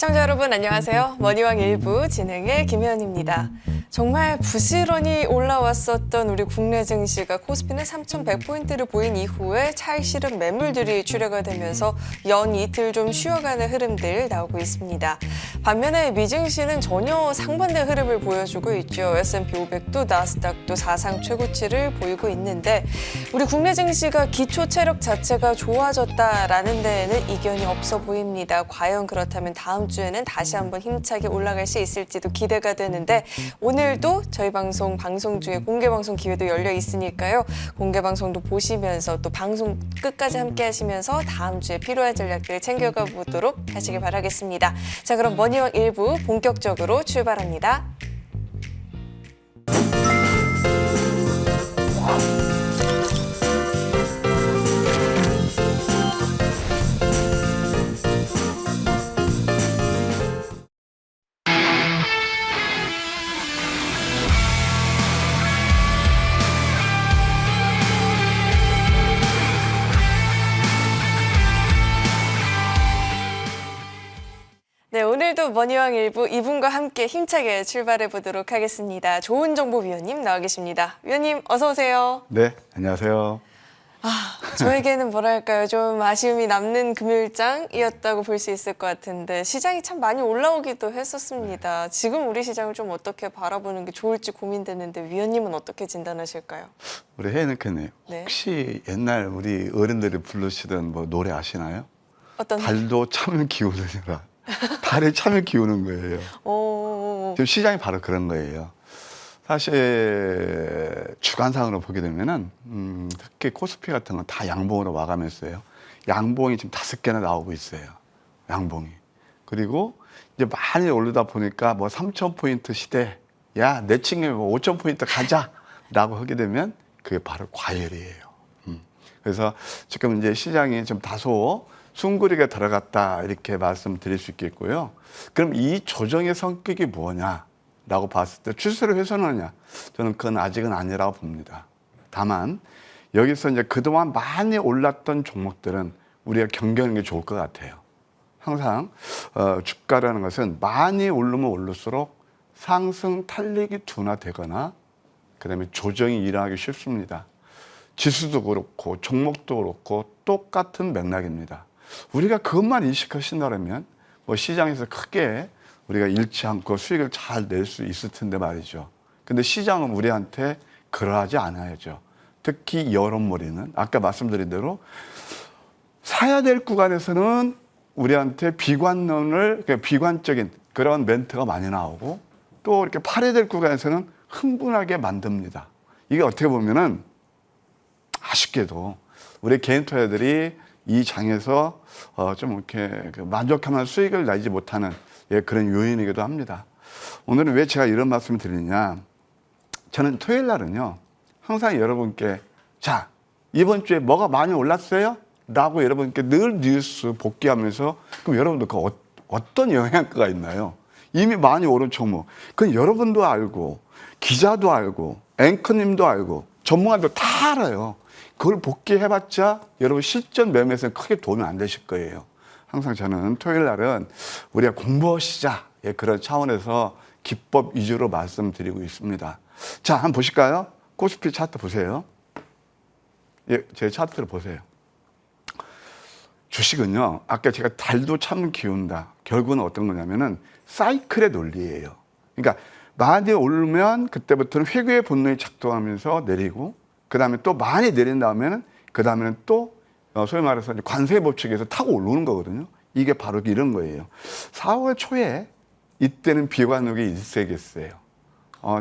시청자 여러분 안녕하세요. 머니왕 1부 진행의 김혜연입니다. 정말 부지런히 올라왔었던 우리 국내 증시가 코스피는 3,100포인트를 보인 이후에 차익 실은 매물들이 출회가 되면서 연 이틀 좀 쉬어가는 흐름들 나오고 있습니다. 반면에 미증시는 전혀 상반된 흐름을 보여주고 있죠. S&P 500도 나스닥도 사상 최고치를 보이고 있는데 우리 국내 증시가 기초 체력 자체가 좋아졌다라는 데에는 이견이 없어 보입니다. 과연 그렇다면 다음 주에는 다시 한번 힘차게 올라갈 수 있을지도 기대가 되는데 오늘도 저희 방송 중에 공개 방송 기회도 열려 있으니까요. 공개 방송도 보시면서 또 방송 끝까지 함께 하시면서 다음 주에 필요한 전략들을 챙겨가 보도록 하시길 바라겠습니다. 자, 그럼 머니왕 1부 본격적으로 출발합니다. 네, 오늘도 머니왕 1부 이분과 함께 힘차게 출발해 보도록 하겠습니다. 좋은 정보 위원님 나와 계십니다. 위원님 어서 오세요. 네, 안녕하세요. 저에게는 뭐랄까요, 좀 아쉬움이 남는 금요일장이었다고 볼 수 있을 것 같은데 시장이 참 많이 올라오기도 했었습니다. 지금 우리 시장을 좀 어떻게 바라보는 게 좋을지 고민되는데 위원님은 어떻게 진단하실까요? 우리 혜연님께는 네. 혹시 옛날 우리 어른들이 부르시던 뭐 노래 아시나요? 어떤 달도 참을 기우느니라. 달에 참을 기우는 거예요. 지금 시장이 바로 그런 거예요. 사실 주간상으로 보게 되면은 특히 코스피 같은 건 다 양봉으로 마감했어요. 양봉이 지금 5개나 나오고 있어요. 양봉이. 그리고 이제 많이 오르다 보니까 뭐 3,000포인트 시대, 야, 내친구에 뭐 5,000포인트 가자라고 하게 되면 그게 바로 과열이에요. 그래서 지금 이제 시장이 좀 다소 숨고리가 들어갔다 이렇게 말씀드릴 수 있겠고요. 그럼 이 조정의 성격이 뭐냐라고 봤을 때 추세를 훼손하냐? 저는 그건 아직은 아니라고 봅니다. 다만 여기서 이제 그동안 많이 올랐던 종목들은 우리가 경계하는 게 좋을 것 같아요. 항상 주가라는 것은 많이 오르면 오를수록 상승 탄력이 둔화되거나 그다음에 조정이 일어나기 쉽습니다. 지수도 그렇고 종목도 그렇고 똑같은 맥락입니다. 우리가 그것만 인식하신다면 뭐 시장에서 크게 우리가 잃지 않고 수익을 잘 낼 수 있을 텐데 말이죠. 근데 시장은 우리한테 그러하지 않아야죠. 특히 여론몰이는 아까 말씀드린 대로 사야 될 구간에서는 우리한테 비관적인 그런 멘트가 많이 나오고 또 이렇게 팔아야 될 구간에서는 흥분하게 만듭니다. 이게 어떻게 보면은 아쉽게도 우리 개인 투자자들이 이 장에서 좀 이렇게 만족하면 수익을 내지 못하는 그런 요인이기도 합니다. 오늘은 왜 제가 이런 말씀을 드리느냐. 저는 토요일 날은요, 항상 여러분께 자, 이번 주에 뭐가 많이 올랐어요? 라고 여러분께 늘 뉴스 복귀하면서 그럼 여러분들 그 어떤 영향가가 있나요? 이미 많이 오른 종목. 그건 여러분도 알고, 기자도 알고, 앵커님도 알고, 전문가도 다 알아요. 그걸 복귀해봤자 여러분 실전 매매에서는 크게 도움이 안 되실 거예요. 항상 저는 토요일 날은 우리가 공부하시자 그런 차원에서 기법 위주로 말씀드리고 있습니다. 자, 한번 보실까요? 코스피 차트 보세요. 제 차트를 보세요. 주식은요, 아까 제가 달도 참 기운다. 결국은 어떤 거냐면은 사이클의 논리예요. 그러니까 많이 오르면 그때부터는 회귀의 본능이 작동하면서 내리고 그 다음에 또 많이 내린 다음에는 그 다음에는 또 소위 말해서 관세 법칙에서 타고 올라오는 거거든요. 이게 바로 이런 거예요. 4월 초에 이때는 비관록이 있어야겠어요.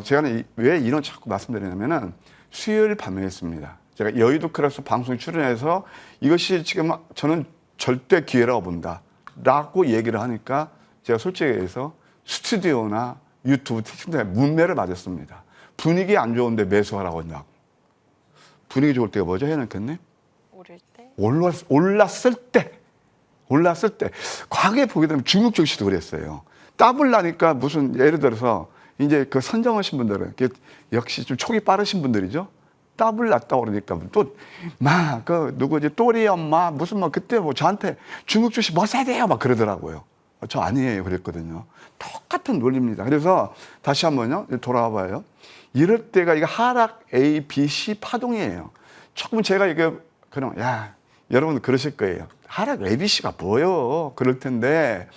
제가 왜 이런 자꾸 말씀드리냐면은 수요일 밤에 했습니다. 제가 여의도 클래스 방송 출연해서 이것이 지금 저는 절대 기회라고 본다 라고 얘기를 하니까 제가 솔직히 얘기해서 스튜디오나 유튜브 채팅창에 문매를 맞았습니다. 분위기 안 좋은데 매수하라고 한다고. 분위기 좋을 때가 뭐죠? 해놓겠네? 오를 때? 올랐을 때. 과거에 보게 되면 중국 증시도 그랬어요. 더블 나니까 무슨 예를 들어서 이제 그 선정하신 분들은 역시 좀 촉이 빠르신 분들이죠. 더블 났다고 그러니까 또 막 그 누구지 또리 엄마 무슨 막 그때 뭐 저한테 중국 주식 뭐 사야 돼요 막 그러더라고요. 저 아니에요. 그랬거든요. 똑같은 논리입니다. 그래서 다시 한번요. 돌아와 봐요. 이럴 때가 이거 하락 A, B, C 파동이에요. 조금 제가 이게 그럼 야 여러분 그러실 거예요. 하락 A, B, C가 뭐예요? 그럴 텐데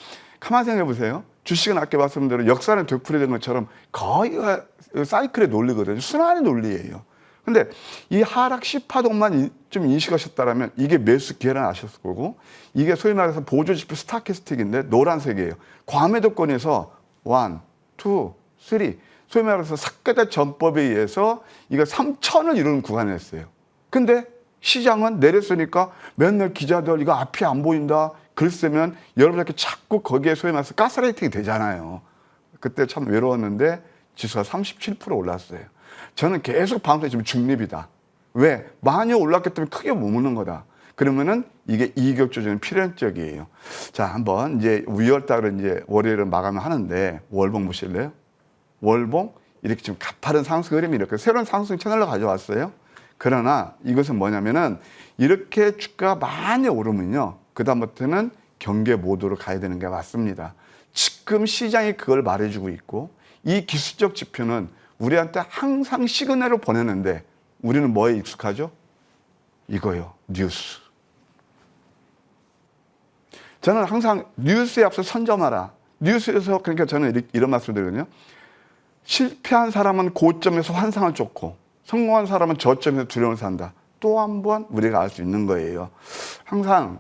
가만히 생각해 보세요. 주식은 아까 말씀드린 대로 역사는 되풀이된 것처럼 거의 사이클의 논리거든요. 순환의 논리예요. 근데 이 하락 C파동만 좀 인식하셨다면 이게 매수 기회를 아셨을 거고 이게 소위 말해서 보조지표 스타캐스틱인데 노란색이에요. 과매도권에서 1, 2, 3 소위 말해서 삭개다 전법에 의해서 이거 3천을 이루는 구간이었어요. 근데 시장은 내렸으니까 맨날 기자들 이거 앞이 안 보인다. 글 쓰면 여러분들께 자꾸 거기에 소위 말해서 가스라이팅이 되잖아요. 그때 참 외로웠는데 지수가 37% 올랐어요. 저는 계속 방송에 지금 중립이다. 왜? 많이 올랐기 때문에 크게 못 먹는 거다. 그러면은 이게 이격 조정은 필연적이에요. 자, 한번 이제 2월달은 이제 월요일은 마감을 하는데 월봉 보실래요? 월봉 이렇게 지금 가파른 상승 흐름이 이렇게 새로운 상승 채널로 가져왔어요. 그러나 이것은 뭐냐면은 이렇게 주가가 많이 오르면요. 그다음부터는 경계 모드로 가야 되는 게 맞습니다. 지금 시장이 그걸 말해주고 있고 이 기술적 지표는 우리한테 항상 시그널을 보내는데 우리는 뭐에 익숙하죠? 이거요. 뉴스. 저는 항상 뉴스에 앞서 선점하라. 뉴스에서 그러니까 저는 이런 말씀을 드리거든요. 실패한 사람은 고점에서 환상을 쫓고 성공한 사람은 저점에서 두려움을 산다. 또 한 번 우리가 알 수 있는 거예요. 항상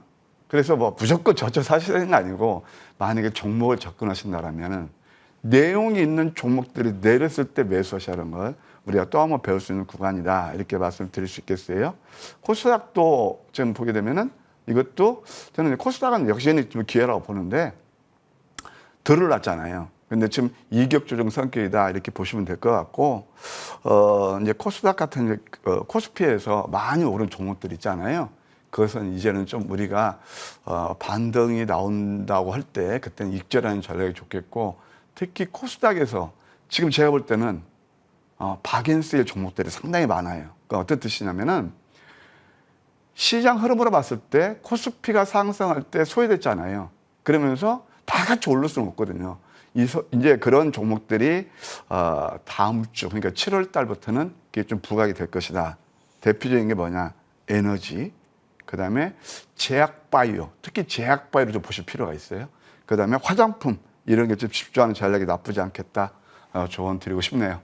그래서 뭐 무조건 저점 사시는 게 아니고 만약에 종목을 접근하신다라면은 내용이 있는 종목들이 내렸을 때 매수하시라는 걸 우리가 또 한 번 배울 수 있는 구간이다. 이렇게 말씀드릴 수 있겠어요. 코스닥도 지금 보게 되면은 이것도 저는 코스닥은 역시 좀 기회라고 보는데 덜 올랐잖아요. 근데 지금 이격 조정 성격이다. 이렇게 보시면 될 것 같고, 이제 코스닥 같은 코스피에서 많이 오른 종목들 있잖아요. 그것은 이제는 좀 우리가 반등이 나온다고 할 때 그때는 익절하는 전략이 좋겠고 특히 코스닥에서 지금 제가 볼 때는 박앤세일 종목들이 상당히 많아요. 그러니까 어떤 뜻이냐면은 시장 흐름으로 봤을 때 코스피가 상승할 때 소외됐잖아요. 그러면서 다 같이 오를 수는 없거든요. 이제 그런 종목들이 다음 주 그러니까 7월 달부터는 그게 좀 부각이 될 것이다. 대표적인 게 뭐냐? 에너지. 그다음에 제약바이오, 특히 제약바이오를 좀 보실 필요가 있어요. 그다음에 화장품 이런 게 좀 집중하는 전략이 나쁘지 않겠다. 조언 드리고 싶네요.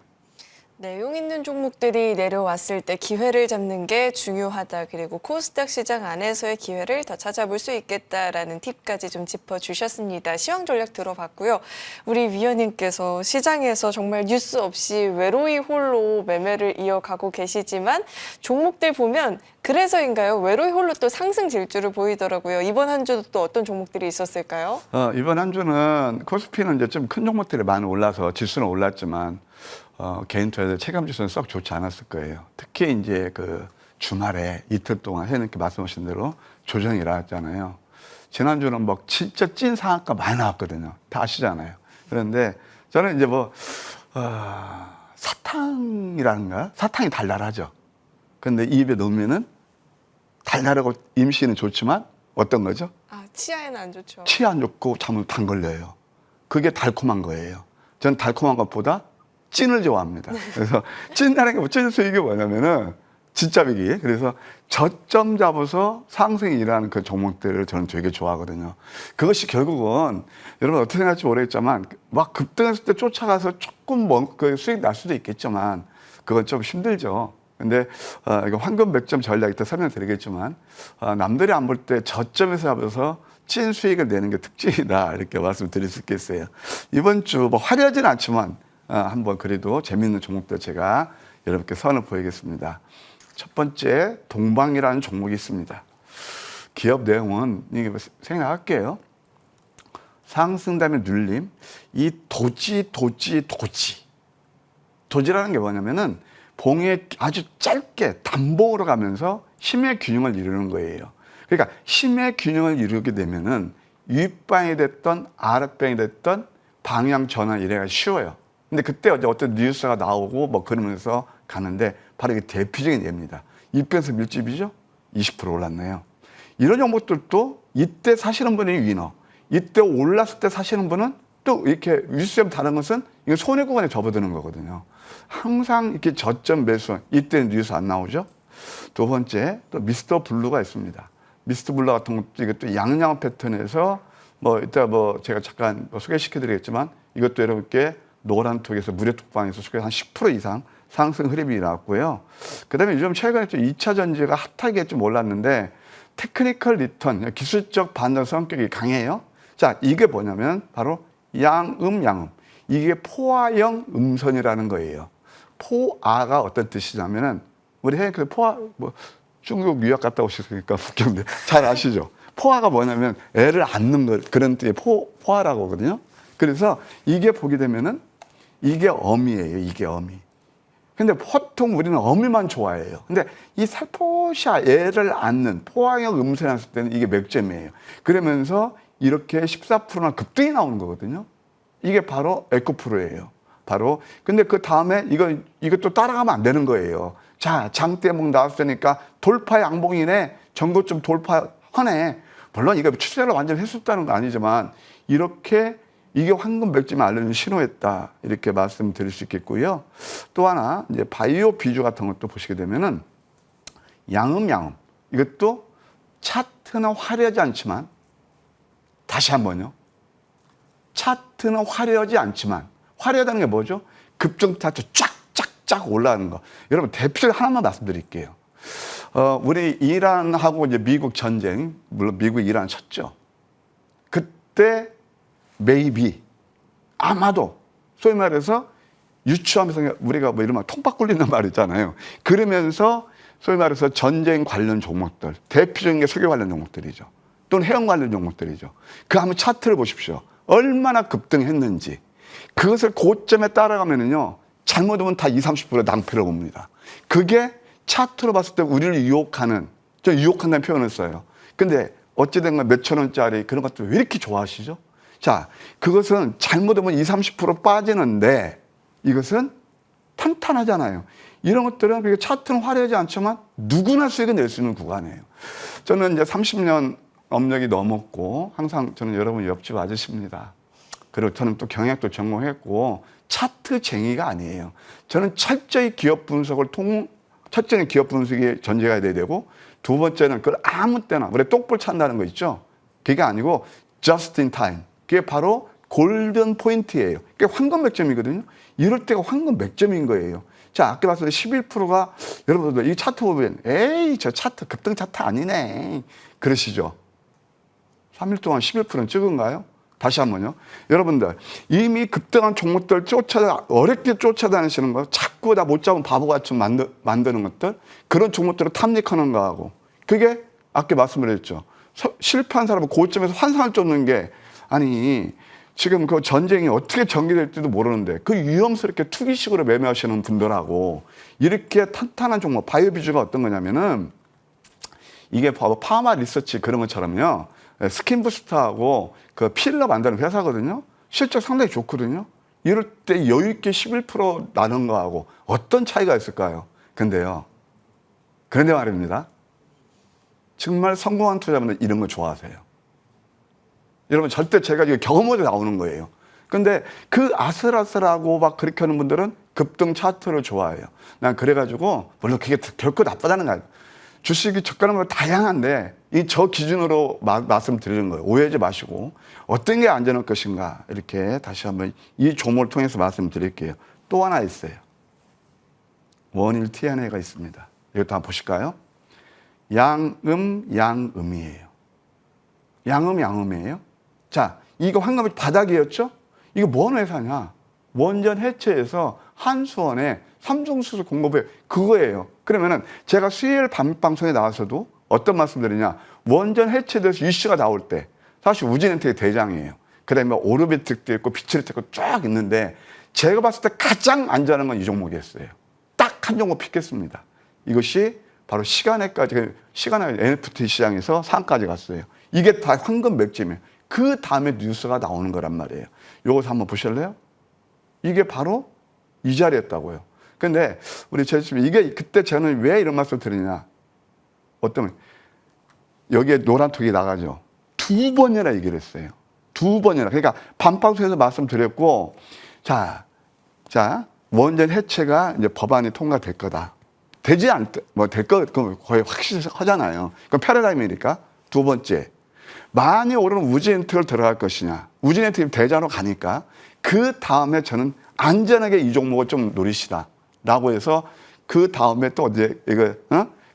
내용 있는 종목들이 내려왔을 때 기회를 잡는 게 중요하다. 그리고 코스닥 시장 안에서의 기회를 더 찾아볼 수 있겠다라는 팁까지 좀 짚어주셨습니다. 시황 전략 들어봤고요. 우리 위원님께서 시장에서 정말 뉴스 없이 외로이 홀로 매매를 이어가고 계시지만 종목들 보면 그래서인가요? 외로이 홀로 또 상승 질주를 보이더라고요. 이번 한 주도 또 어떤 종목들이 있었을까요? 이번 한 주는 코스피는 이제 좀 큰 종목들이 많이 올라서 지수는 올랐지만 개인 투자자 체감 지수는 썩 좋지 않았을 거예요. 특히 이제 그 주말에 이틀 동안 해놓게 말씀하신 대로 조정이 일어났잖아요. 지난주는 뭐 진짜 찐 상한가 많이 나왔거든요. 다 아시잖아요. 그런데 저는 이제 뭐 사탕이라는가? 사탕이 달달하죠. 근데 입에 넣으면은 달달하고 임시는 좋지만 어떤 거죠? 치아에는 안 좋죠. 치아 안 좋고 잠을 단 걸려요. 그게 달콤한 거예요. 전 달콤한 것보다 찐을 좋아합니다. 그래서 찐이라는 게 찐 수익이 뭐냐면은 진짜 비기. 그래서 저점 잡아서 상승이 일어나는 그 종목들을 저는 되게 좋아하거든요. 그것이 결국은 여러분 어떻게 생각할지 모르겠지만 막 급등했을 때 쫓아가서 조금 그 수익 날 수도 있겠지만 그건 좀 힘들죠. 근데 이거 황금 100점 전략 이따 설명드리겠지만 남들이 안 볼 때 저점에서 잡아서 찐 수익을 내는 게 특징이다 이렇게 말씀드릴 수 있겠어요. 이번 주 뭐 화려하진 않지만 한번 그래도 재미있는 종목들 제가 여러분께 선을 보이겠습니다. 첫 번째 동방이라는 종목이 있습니다. 기업 내용은 이게 생각할게요. 상승 다음에 눌림. 이 도지라는 게 뭐냐면은 봉에 아주 짧게 단봉으로 가면서 힘의 균형을 이루는 거예요. 그러니까 힘의 균형을 이루게 되면은 윗방이 됐던 아랫방이 됐던 방향 전환 이래가 쉬워요. 근데 그때 어떤 뉴스가 나오고 뭐 그러면서 가는데 바로 이게 대표적인 예입니다. 이변수 밀집이죠? 20% 올랐네요. 이런 종목들도 이때 사시는 분이 위너. 이때 올랐을 때 사시는 분은 또 이렇게 윗수염 다른 것은 이게 손해 구간에 접어드는 거거든요. 항상 이렇게 저점 매수, 이때는 뉴스 안 나오죠. 두 번째, 또 미스터 블루가 있습니다. 미스터 블루 같은 것도 이것도 양양 패턴에서 이따 제가 잠깐 소개시켜 드리겠지만 이것도 여러분께 노란 톡에서 무료 톡방에서 소개 한 10% 이상 상승 흐름이 나왔고요. 그 다음에 요즘 최근에 좀 2차 전지가 핫하게 좀 올랐는데 테크니컬 리턴, 기술적 반전 성격이 강해요. 자, 이게 뭐냐면 바로 양음. 이게 포화형 음선이라는 거예요. 포아가 어떤 뜻이냐면은 우리 그 포화 중국 유학 갔다 오셨으니까 북경대 잘 아시죠? 포화가 뭐냐면 애를 안는 거 그런 뜻의 포화라고 하거든요. 그래서 이게 보게 되면은 이게 어미예요. 이게 어미. 근데 보통 우리는 어미만 좋아해요. 근데 이 살포시 애를 안는 포화형 음선이 났을 때는 이게 맥점이에요. 그러면서 이렇게 14%나 급등이 나오는 거거든요. 이게 바로 에코프로예요. 바로. 근데 그 다음에 이것도 따라가면 안 되는 거예요. 자, 장대목 나왔으니까 돌파 양봉이네. 전고점 돌파하네. 물론 이거 추세를 완전히 했었다는 건 아니지만 이렇게 이게 황금 맥점이 알려준 신호였다. 이렇게 말씀드릴 수 있겠고요. 또 하나, 이제 바이오 비주 같은 것도 보시게 되면은 양음. 이것도 차트는 화려하지 않지만 다시 한번요. 차트는 화려하지 않지만 화려하다는 게 뭐죠? 급등 차트 쫙 올라가는 거. 여러분 대표적으로 하나만 말씀드릴게요. 우리 이란하고 이제 미국 전쟁, 물론 미국 이란 쳤죠. 그때 maybe 아마도 소위 말해서 유추하면서 우리가 이런 통박 굴리는 말 있잖아요. 그러면서 소위 말해서 전쟁 관련 종목들, 대표적인 게 석유 관련 종목들이죠. 또는 해양 관련 종목들이죠. 그 한번 차트를 보십시오. 얼마나 급등했는지. 그것을 고점에 따라가면은요, 잘못하면 다 20, 30% 낭패를 봅니다. 그게 차트로 봤을 때 우리를 유혹하는, 저 유혹한다는 표현을 써요. 근데 어찌된 건 몇천 원짜리 그런 것들 왜 이렇게 좋아하시죠? 자, 그것은 잘못하면 20, 30% 빠지는데 이것은 탄탄하잖아요. 이런 것들은 그게 차트는 화려하지 않지만 누구나 수익을 낼 수 있는 구간이에요. 저는 이제 30년 업력이 넘었고 항상 저는 여러분 옆집 아저씨입니다. 그리고 저는 또 경영학도 전공했고 차트쟁이가 아니에요. 저는 철저히 기업 분석을 첫째는 기업 분석이 전제가 돼야 되고 두 번째는 그걸 아무 때나 우리 똑불 찬다는 거 있죠. 그게 아니고 just in time. 그게 바로 골든 포인트예요. 그게 황금 맥점이거든요. 이럴 때가 황금 맥점인 거예요. 자, 아까 봤을 때 11%가 여러분들 이 차트 보면 에이 저 차트 급등 차트 아니네 그러시죠. 3일 동안 11%는 찍은가요? 다시 한번요. 여러분들 이미 급등한 종목들 어렵게 쫓아다니시는 거 자꾸 다 못 잡은 바보같이 만드는 것들 그런 종목들을 탐닉하는 거하고 그게 아까 말씀드렸죠. 실패한 사람은 고점에서 환상을 쫓는 게 아니 지금 그 전쟁이 어떻게 전개될지도 모르는데 그 위험스럽게 투기식으로 매매하시는 분들하고 이렇게 탄탄한 종목 바이오비주가 어떤 거냐면은 이게 바로 파마 리서치 그런 것처럼요. 스킨부스트하고 그 필러 만드는 회사거든요. 실적 상당히 좋거든요. 이럴 때 여유있게 11% 나는 거하고 어떤 차이가 있을까요? 근데 말입니다. 정말 성공한 투자자분들 이런 거 좋아하세요. 여러분 절대 제가 이거 경험으로 나오는 거예요. 근데 그 아슬아슬하고 막 그렇게 하는 분들은 급등 차트를 좋아해요. 난 그래가지고 물론 그게 결코 나쁘다는 거 아니에요. 주식이 저가는 다양한데 이 저 기준으로 말씀드리는 거예요. 오해하지 마시고 어떤 게 안전할 것인가 이렇게 다시 한번 이 종목을 통해서 말씀드릴게요. 또 하나 있어요. 원일 T&A가 있습니다. 이것도 한번 보실까요? 양음이에요. 양음이에요. 자, 이거 황금이 바닥이었죠? 이거 뭔 회사냐? 원전 해체해서 한수원에 삼성수소 공급에 그거예요. 그러면은 제가 수요일 밤방송에 나와서도 어떤 말씀 드리냐? 원전 해체돼서 이슈가 나올 때 사실 우진엔텍의 대장이에요. 그 다음에 오르비텍도 있고 비츠리텍도 쫙 있는데 제가 봤을 때 가장 안전한 건 이 종목이었어요. 딱 한 종목 픽했습니다. 이것이 바로 시간에 NFT 시장에서 상까지 갔어요. 이게 다 황금 맥점이에요. 그 다음에 뉴스가 나오는 거란 말이에요. 요거 한번 보실래요? 이게 바로 이 자리였다고요. 근데 우리 제주님 이게 그때 저는 왜 이런 말씀을 드리냐? 어떤 여기에 노란톡이 나가죠. 2번이나 얘기를 했어요. 두 번이나. 그러니까 반방송에서 말씀드렸고, 자, 원전 해체가 이제 법안이 통과될 거다. 되지 않을 때, 뭐 될 거, 거의 확실하잖아요. 그럼 패러다임이니까. 두 번째, 많이 오르는 우주 엔트를 들어갈 것이냐. 우주 엔트 대자로 가니까 그 다음에 저는 안전하게 이 종목을 좀 노리시다. 라고 해서 그 다음에 또 이제 이거,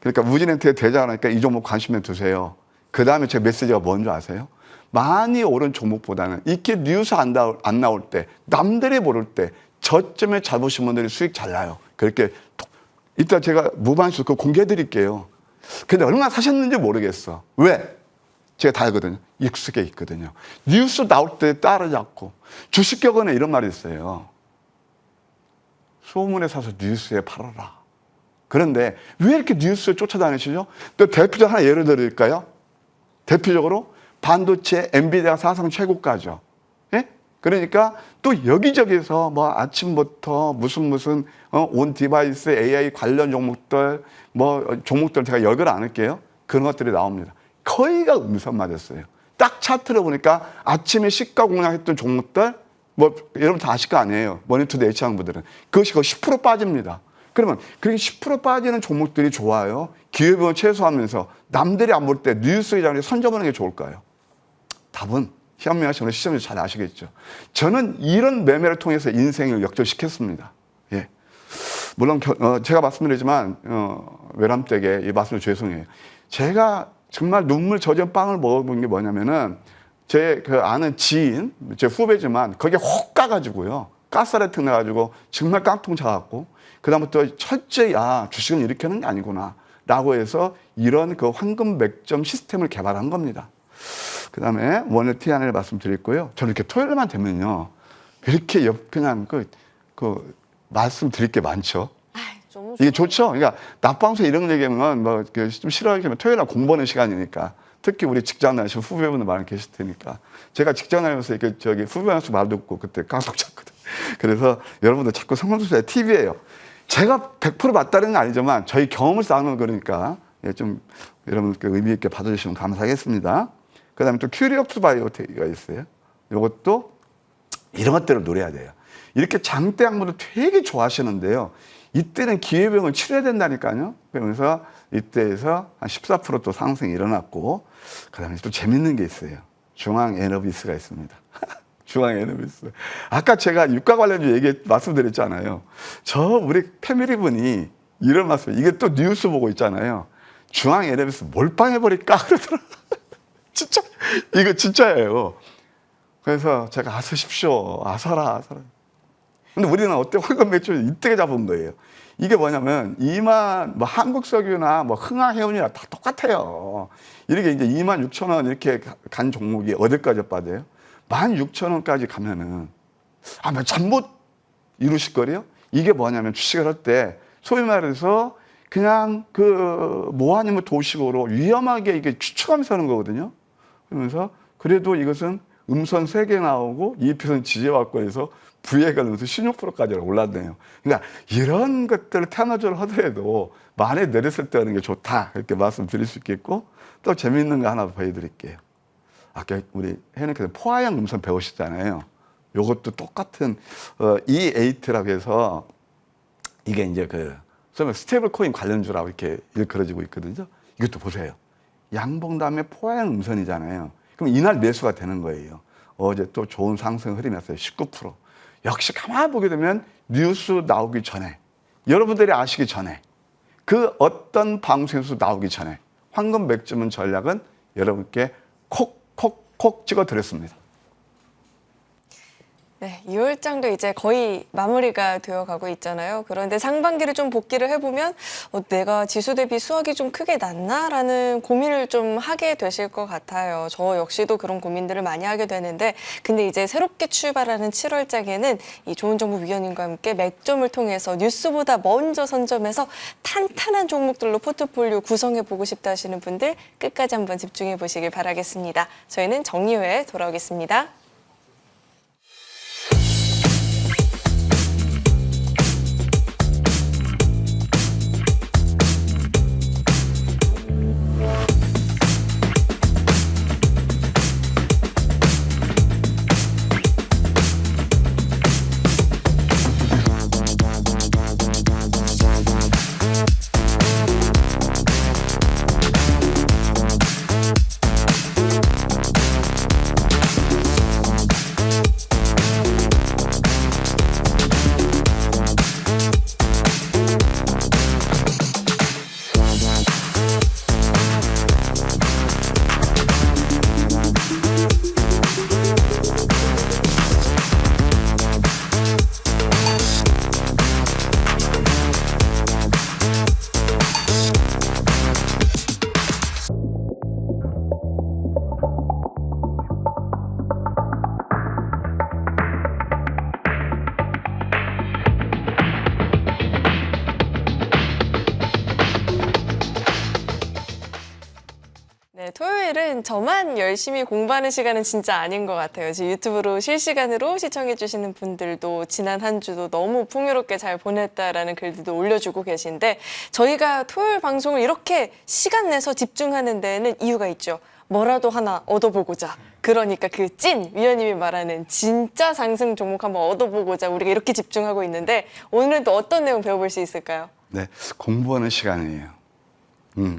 그러니까 우주 엔트에 대자하니까 이 종목 관심을 두세요. 그 다음에 제 메시지가 뭔지 아세요? 많이 오른 종목보다는 이렇게 뉴스 안 나올 때, 남들이 모를 때 저점에 잡으신 분들이 수익 잘 나요. 그렇게 이따 제가 무반수 그거 공개해 드릴게요. 근데 얼마나 사셨는지 모르겠어. 왜? 제가 다 알거든요. 익숙해 있거든요. 뉴스 나올 때 따라잡고. 주식격언에 이런 말이 있어요. 소문에 사서 뉴스에 팔아라. 그런데 왜 이렇게 뉴스에 쫓아다니시죠? 또 대표적 하나 예를 드릴까요? 대표적으로 반도체 엔비디아 사상 최고가죠. 예? 그러니까 또 여기저기서 뭐 아침부터 무슨 온 디바이스 AI 관련 종목들 뭐 종목들 제가 열거를 안 할게요. 그런 것들이 나옵니다. 거의가 음선 맞았어요. 딱 차트를 보니까 아침에 시가 공략했던 종목들 뭐 여러분 다 아실 거 아니에요. 머니투데이 H항부들은 그것이 거의 10% 빠집니다. 그러면 그렇게 10% 빠지는 종목들이 좋아요. 기회비용을 최소화하면서 남들이 안 볼 때 뉴스 기자들이 선점하는 게 좋을까요? 답은 현명하신 시청자 잘 아시겠죠. 저는 이런 매매를 통해서 인생을 역전시켰습니다. 예. 물론 제가 말씀드리지만 외람되게 이 말씀을 죄송해요. 제가 정말 눈물 젖은 빵을 먹어본 게 뭐냐면은 제 그 아는 지인, 제 후배지만 거기에 혹 가가지고요. 가스라이팅 나가지고 정말 깡통 차갖고 그다음부터 첫째 주식은 이렇게 하는 게 아니구나 라고 해서 이런 그 황금 맥점 시스템을 개발한 겁니다. 그 다음에 원래 T1을 말씀드렸고요. 저는 이렇게 토요일만 되면요. 이렇게 그냥 말씀드릴 게 많죠. 이게 좋죠. 그러니까 낮방송 이런 얘기하면 뭐 좀 싫어하시면 토요일 날 공부하는 시간이니까. 특히 우리 직장 다니시는 후배분들 많이 계실 테니까. 제가 직장 다니면서 이렇게 후배한테 말 듣고 그때 깡통 찼거든. 그래서 여러분들 자꾸 성공수사의 팁이에요. 제가 100% 맞다는 건 아니지만 저희 경험을 쌓는 거니까 좀 여러분 의미 있게 봐주시면 감사하겠습니다. 그 다음에 또 큐리옥스 바이오텍가 있어요. 이것도 이런 것들을 노려야 돼요. 이렇게 장대 항목을 되게 좋아하시는데요. 이때는 기회비용을 치러야 된다니까요. 그러면서 이때에서 한 14% 또 상승이 일어났고, 그 다음에 또 재밌는 게 있어요. 중앙에너비스가 있습니다. 중앙에너비스. 아까 제가 유가 관련주 말씀드렸잖아요. 우리 패밀리 분이 이런 말씀, 이게 또 뉴스 보고 있잖아요. 중앙에너비스 몰빵해버릴까? 그러더라고요. 진짜, 이거 진짜예요. 그래서 제가 사십시오. 사라. 근데 우리는 어때? 황금 매출 이때게 잡은 거예요. 이게 뭐냐면, 뭐 한국석유나 뭐 흥하해운이나 다 똑같아요. 이렇게 이제 26,000원 이렇게 간 종목이 어디까지 빠져요? 16,000원까지 가면은, 뭐 잠못 이루실 거래요? 이게 뭐냐면 주식을 할 때, 소위 말해서 그냥 모아님을 도식으로 위험하게 이게 추측하면서 하는 거거든요. 그러면서 그래도 이것은 음선 3개 나오고 EPS는 지지받고 해서 부에 걸면서 16%까지 올랐네요. 그러니까 이런 것들을 테마주를 하더라도 많이 내렸을 때 하는 게 좋다. 이렇게 말씀드릴 수 있겠고, 또 재미있는 거 하나 보여드릴게요. 아까 우리 혜연님께서 포화형 음선 배우시잖아요. 요것도 똑같은 E8라고 해서 이게 이제 스테이블 코인 관련주라고 이렇게 일컬어지고 있거든요. 이것도 보세요. 양봉 다음에 포화형 음선이잖아요. 그럼 이날 매수가 되는 거예요. 어제 또 좋은 상승 흐름이었어요. 19%. 역시 가만히 보게 되면 뉴스 나오기 전에, 여러분들이 아시기 전에, 그 어떤 방송에서 나오기 전에 황금 맥주문 전략은 여러분께 콕 찍어드렸습니다. 네, 2월장도 이제 거의 마무리가 되어가고 있잖아요. 그런데 상반기를 좀 복기를 해보면 내가 지수 대비 수확이 좀 크게 났나라는 고민을 좀 하게 되실 것 같아요. 저 역시도 그런 고민들을 많이 하게 되는데, 근데 이제 새롭게 출발하는 7월장에는 이 좋은정보위원님과 함께 맥점을 통해서 뉴스보다 먼저 선점해서 탄탄한 종목들로 포트폴리오 구성해보고 싶다 하시는 분들 끝까지 한번 집중해 보시길 바라겠습니다. 저희는 정리 후에 돌아오겠습니다. 토요일은 저만 열심히 공부하는 시간은 진짜 아닌 것 같아요. 지금 유튜브로 실시간으로 시청해주시는 분들도 지난 한 주도 너무 풍요롭게 잘 보냈다라는 글들도 올려주고 계신데 저희가 토요일 방송을 이렇게 시간 내서 집중하는 데에는 이유가 있죠. 뭐라도 하나 얻어보고자. 그러니까 그 찐 위원님이 말하는 진짜 상승 종목 한번 얻어보고자 우리가 이렇게 집중하고 있는데 오늘은 또 어떤 내용 배워볼 수 있을까요? 네, 공부하는 시간이에요.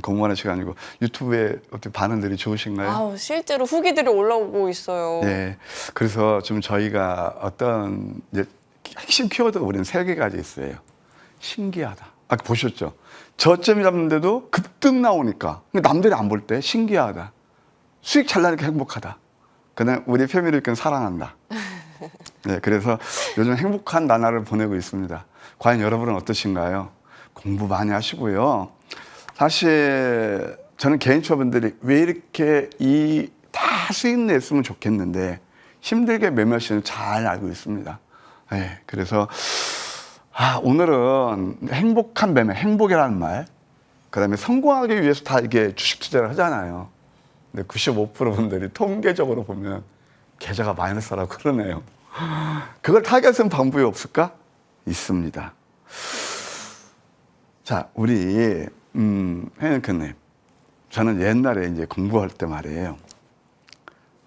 공부하는 시간이고 유튜브에 어떻게 반응들이 좋으신가요? 아우, 실제로 후기들이 올라오고 있어요. 네, 그래서 지금 저희가 어떤 이제 핵심 키워드가 우리는 3개까지 있어요. 신기하다. 아까 보셨죠? 저점 잡는데도 급등 나오니까 남들이 안 볼 때 신기하다. 수익 잘 나니까 행복하다. 그다음 우리 패밀리 끈 사랑한다. 네, 그래서 요즘 행복한 나날을 보내고 있습니다. 과연 여러분은 어떠신가요? 공부 많이 하시고요. 사실 저는 개인 투자분들이 왜 이렇게 다 수익 냈으면 좋겠는데 힘들게 매매하시는 잘 알고 있습니다. 네, 그래서 오늘은 행복한 매매, 행복이라는 말, 그다음에 성공하기 위해서 다 이게 주식 투자를 하잖아요. 근데 95% 분들이 통계적으로 보면 계좌가 마이너스라고 그러네요. 그걸 타겟은 방법이 없을까? 있습니다. 자, 우리 혜연크님, 저는 옛날에 이제 공부할 때 말이에요.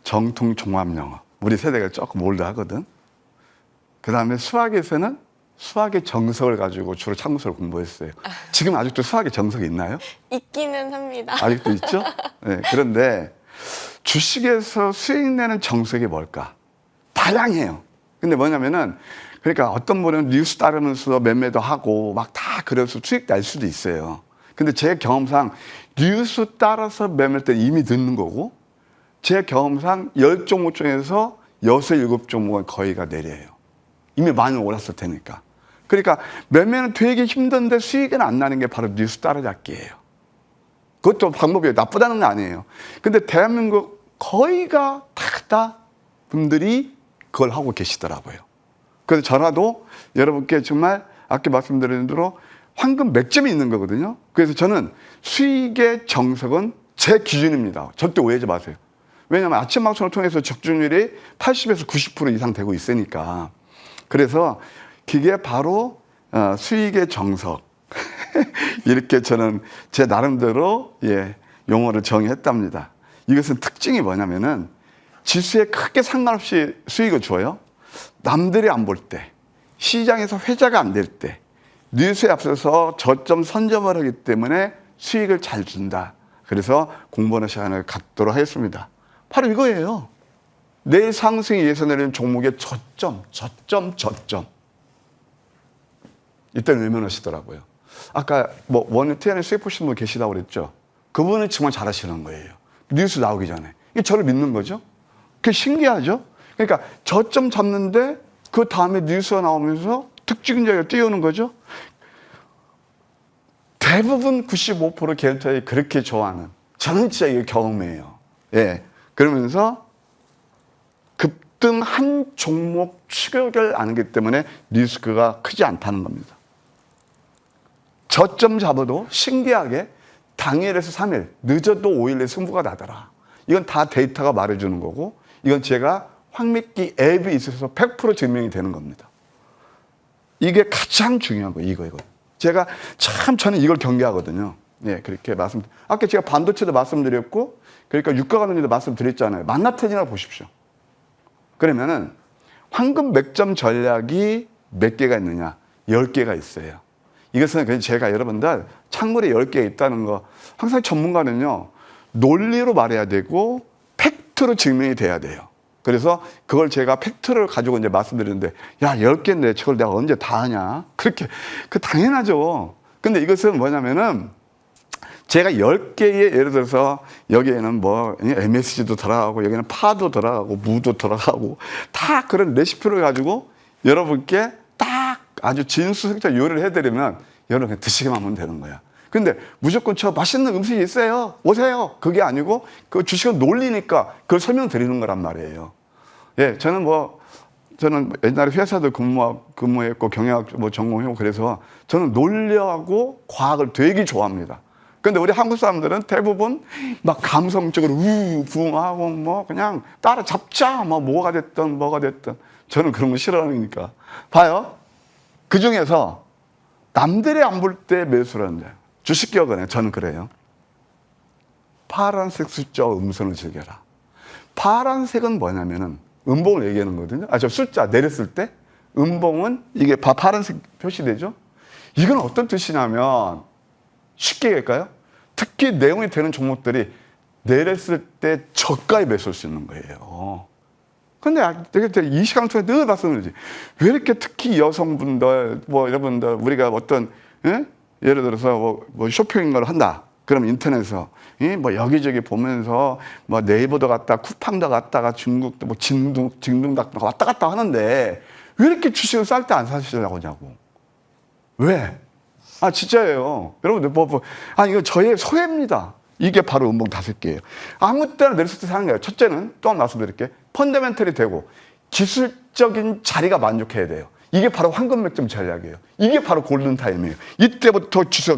정통 종합영어, 우리 세대가 조금 올드하거든. 그 다음에 수학에서는 수학의 정석을 가지고 주로 참고서를 공부했어요. 지금 아직도 수학의 정석이 있나요? 있기는 합니다. 아직도 있죠? 네, 그런데 주식에서 수익 내는 정석이 뭘까? 다양해요. 근데 뭐냐면은 그러니까 어떤 분은 뉴스 따르면서 매매도 하고 막 다 그래서 수익 날 수도 있어요. 근데 제 경험상 뉴스 따라서 매매할 때 이미 듣는 거고 제 경험상 10종목 중에서 6, 7종목은 거의가 내려요. 이미 많이 올랐을 테니까. 그러니까 매매는 되게 힘든데 수익은 안 나는 게 바로 뉴스 따라잡기예요. 그것도 방법이 나쁘다는 거 아니에요. 근데 대한민국 거의가 다 분들이 그걸 하고 계시더라고요. 그래서 저라도 여러분께 정말 아까 말씀드린 대로 황금 맥점이 있는 거거든요. 그래서 저는 수익의 정석은 제 기준입니다. 절대 오해하지 마세요. 왜냐하면 아침 방송을 통해서 적중률이 80에서 90% 이상 되고 있으니까. 그래서 그게 바로 수익의 정석. 이렇게 저는 제 나름대로 용어를 정의했답니다. 이것은 특징이 뭐냐면은 지수에 크게 상관없이 수익을 줘요. 남들이 안 볼 때, 시장에서 회자가 안 될 때, 뉴스에 앞서서 저점 선점을 하기 때문에 수익을 잘 준다. 그래서 공부하는 시간을 갖도록 하겠습니다. 바로 이거예요. 내일 상승이 예상되는 종목의 저점. 이때는 외면하시더라고요. 아까 원유 TN에 수익 보신 분 계시다고 그랬죠? 그분은 정말 잘하시는 거예요. 뉴스 나오기 전에. 이게 저를 믿는 거죠? 그게 신기하죠? 그러니까 저점 잡는데 그 다음에 뉴스가 나오면서 특징적으로 띄우는 거죠? 대부분 95% 개인투자에 그렇게 좋아하는 저는 진짜 이게 경험이에요. 예. 그러면서 급등 한 종목 추격을 안 하기 때문에 리스크가 크지 않다는 겁니다. 저점 잡아도 신기하게 당일에서 3일, 늦어도 5일에 승부가 나더라. 이건 다 데이터가 말해주는 거고 이건 제가 황미끼 앱이 있어서 100% 증명이 되는 겁니다. 이게 가장 중요한 거예요. 이거. 제가 저는 이걸 경계하거든요. 예, 그렇게 아까 제가 반도체도 말씀드렸고, 그러니까 유가관련도 말씀드렸잖아요. 만나태진을 보십시오. 그러면은 황금 맥점 전략이 몇 개가 있느냐? 10개가 있어요. 이것은 그냥 제가 여러분들 창문에 10개 있다는 거, 항상 전문가는요, 논리로 말해야 되고, 팩트로 증명이 돼야 돼요. 그래서 그걸 제가 팩트를 가지고 이제 말씀드리는데, 야, 10개인데 저걸 내가 언제 다 하냐? 그렇게, 당연하죠. 근데 이것은 뭐냐면은, 제가 10개의 예를 들어서 여기에는 MSG도 들어가고, 여기는 파도 들어가고, 무도 들어가고, 다 그런 레시피를 가지고 여러분께 딱 아주 진수성찬 요리를 해드리면 여러분 그냥 드시기만 하면 되는 거야. 근데 무조건 저 맛있는 음식이 있어요. 오세요. 그게 아니고 그 주식은 논리니까 그걸 설명드리는 거란 말이에요. 예, 저는 옛날에 회사도 근무했고 경영학 전공했고 그래서 저는 논리하고 과학을 되게 좋아합니다. 근데 우리 한국 사람들은 대부분 막 감성적으로 우부하고 뭐 그냥 따라잡자 뭐 뭐가 됐든 저는 그런 거 싫어하니까. 봐요. 그 중에서 남들이 안 볼 때 매수를 한대요. 주식 기억은 저는 그래요. 파란색 숫자 음선을 즐겨라. 파란색은 뭐냐면은 음봉을 얘기하는 거거든요. 저 숫자 내렸을 때 음봉은 이게 파란색 표시되죠. 이건 어떤 뜻이냐면 쉽게 얘기할까요? 특히 내용이 되는 종목들이 내렸을 때 저가에 매수할 수 있는 거예요. 근데 이 시간 동안 늘 말씀드리지. 왜 이렇게 특히 여성분들, 뭐 여러분들, 우리가 어떤, 예를 들어서 뭐 쇼핑을 한다. 그럼 인터넷에서, 뭐 여기저기 보면서 뭐 네이버도 갔다, 쿠팡도 갔다가 중국도 뭐 징둥 왔다 갔다 하는데 왜 이렇게 주식을 쌀 때 안 사시려고 하냐고. 왜? 진짜예요. 여러분들, 이거 저의 소회입니다. 이게 바로 음봉 5개예요. 아무 때나 내렸을 때 사는 거예요. 첫째는, 또 한번 말씀드릴게요. 펀더멘털이 되고, 기술적인 자리가 만족해야 돼요. 이게 바로 황금 맥점 전략이에요. 이게 바로 골든타임이에요. 이때부터 주식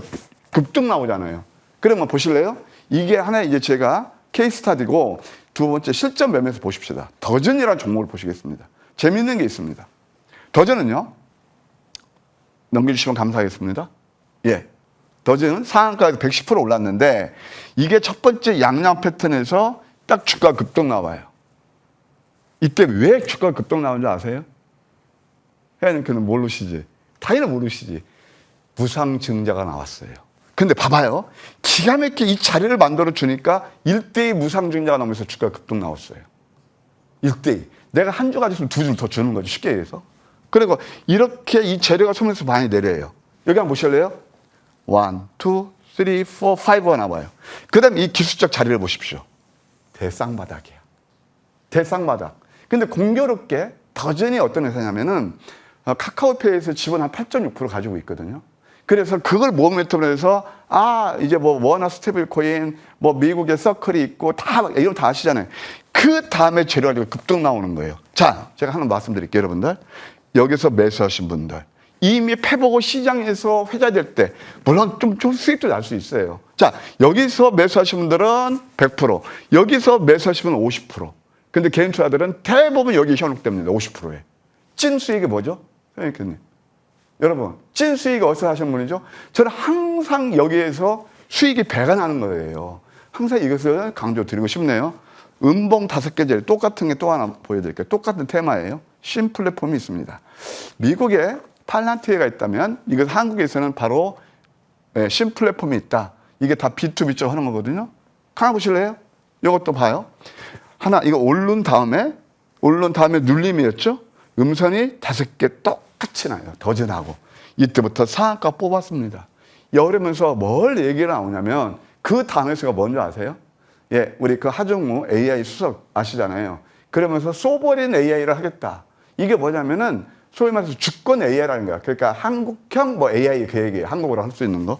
급등 나오잖아요. 그러면 보실래요? 이게 하나의 이제 제가 케이스 스타디고, 두 번째 실전 매매에서 보십시다. 더전이라는 종목을 보시겠습니다. 재미있는 게 있습니다. 더전은요, 넘겨주시면 감사하겠습니다. 예. 더전은 상한가에서 110% 올랐는데 이게 첫 번째 양양 패턴에서 딱 주가 급등 나와요. 이때 왜 주가 급등 나오는지 아세요? 회원님께는 모르시지. 당연히 모르시지. 무상증자가 나왔어요. 근데 봐봐요. 기가 막히게 이 자리를 만들어 주니까 1대2 무상증자가 나오면서 주가 급등 나왔어요. 1대2. 내가 한 주 가졌으면 2줄 더 주는 거죠. 쉽게 얘기해서. 그리고 이렇게 이 재료가 손에서 많이 내려요. 여기 한번 보실래요? 1, 2, 3, 4, 5가 나와요. 그 다음 이 기술적 자리를 보십시오. 대쌍바닥이에요. 대쌍바닥. 근데 공교롭게 더전이 어떤 회사냐면은 카카오페이에서 지분 한 8.6% 가지고 있거든요. 그래서 그걸 모멘텀으로 해서 이제 뭐 워낙 스테이블 코인, 뭐 미국의 서클이 있고 이런 다 아시잖아요. 그 다음에 재료가 급등 나오는 거예요. 자, 제가 하나 말씀드릴게요, 여러분들. 여기서 매수하신 분들. 이미 패보고 시장에서 회자될 때, 물론 좀 수익도 날 수 있어요. 자, 여기서 매수하신 분들은 100%, 여기서 매수하시면 50%. 근데 개인 투자들은 대부분 여기 현혹됩니다. 50%에. 찐 수익이 뭐죠? 선생님. 여러분, 찐 수익이 어디서 하시는 분이죠? 저는 항상 여기에서 수익이 배가 나는 거예요. 항상 이것을 강조드리고 싶네요. 음봉 5개 자리 똑같은 게 또 하나 보여드릴게요. 똑같은 테마예요. 신플랫폼이 있습니다. 미국에 팔란티에가 있다면 이것 한국에서는 바로 신플랫폼이 있다. 이게 다 B2B 쪽 하는 거거든요. 하나 보실래요? 이것도 봐요. 하나 이거 오른 다음에 눌림이었죠. 음선이 5개 똑같이 나요. 더진하고 이때부터 상한가 뽑았습니다. 이러면서 뭘 얘기가 나오냐면 그 다음에서가 뭔지 아세요? 예, 우리 그 하정우 AI 수석 아시잖아요. 그러면서 소버린 AI를 하겠다. 이게 뭐냐면은 소위 말해서 주권 AI라는 거야. 그러니까 한국형 뭐 AI 계획이에요. 한국어로 할 수 있는 거.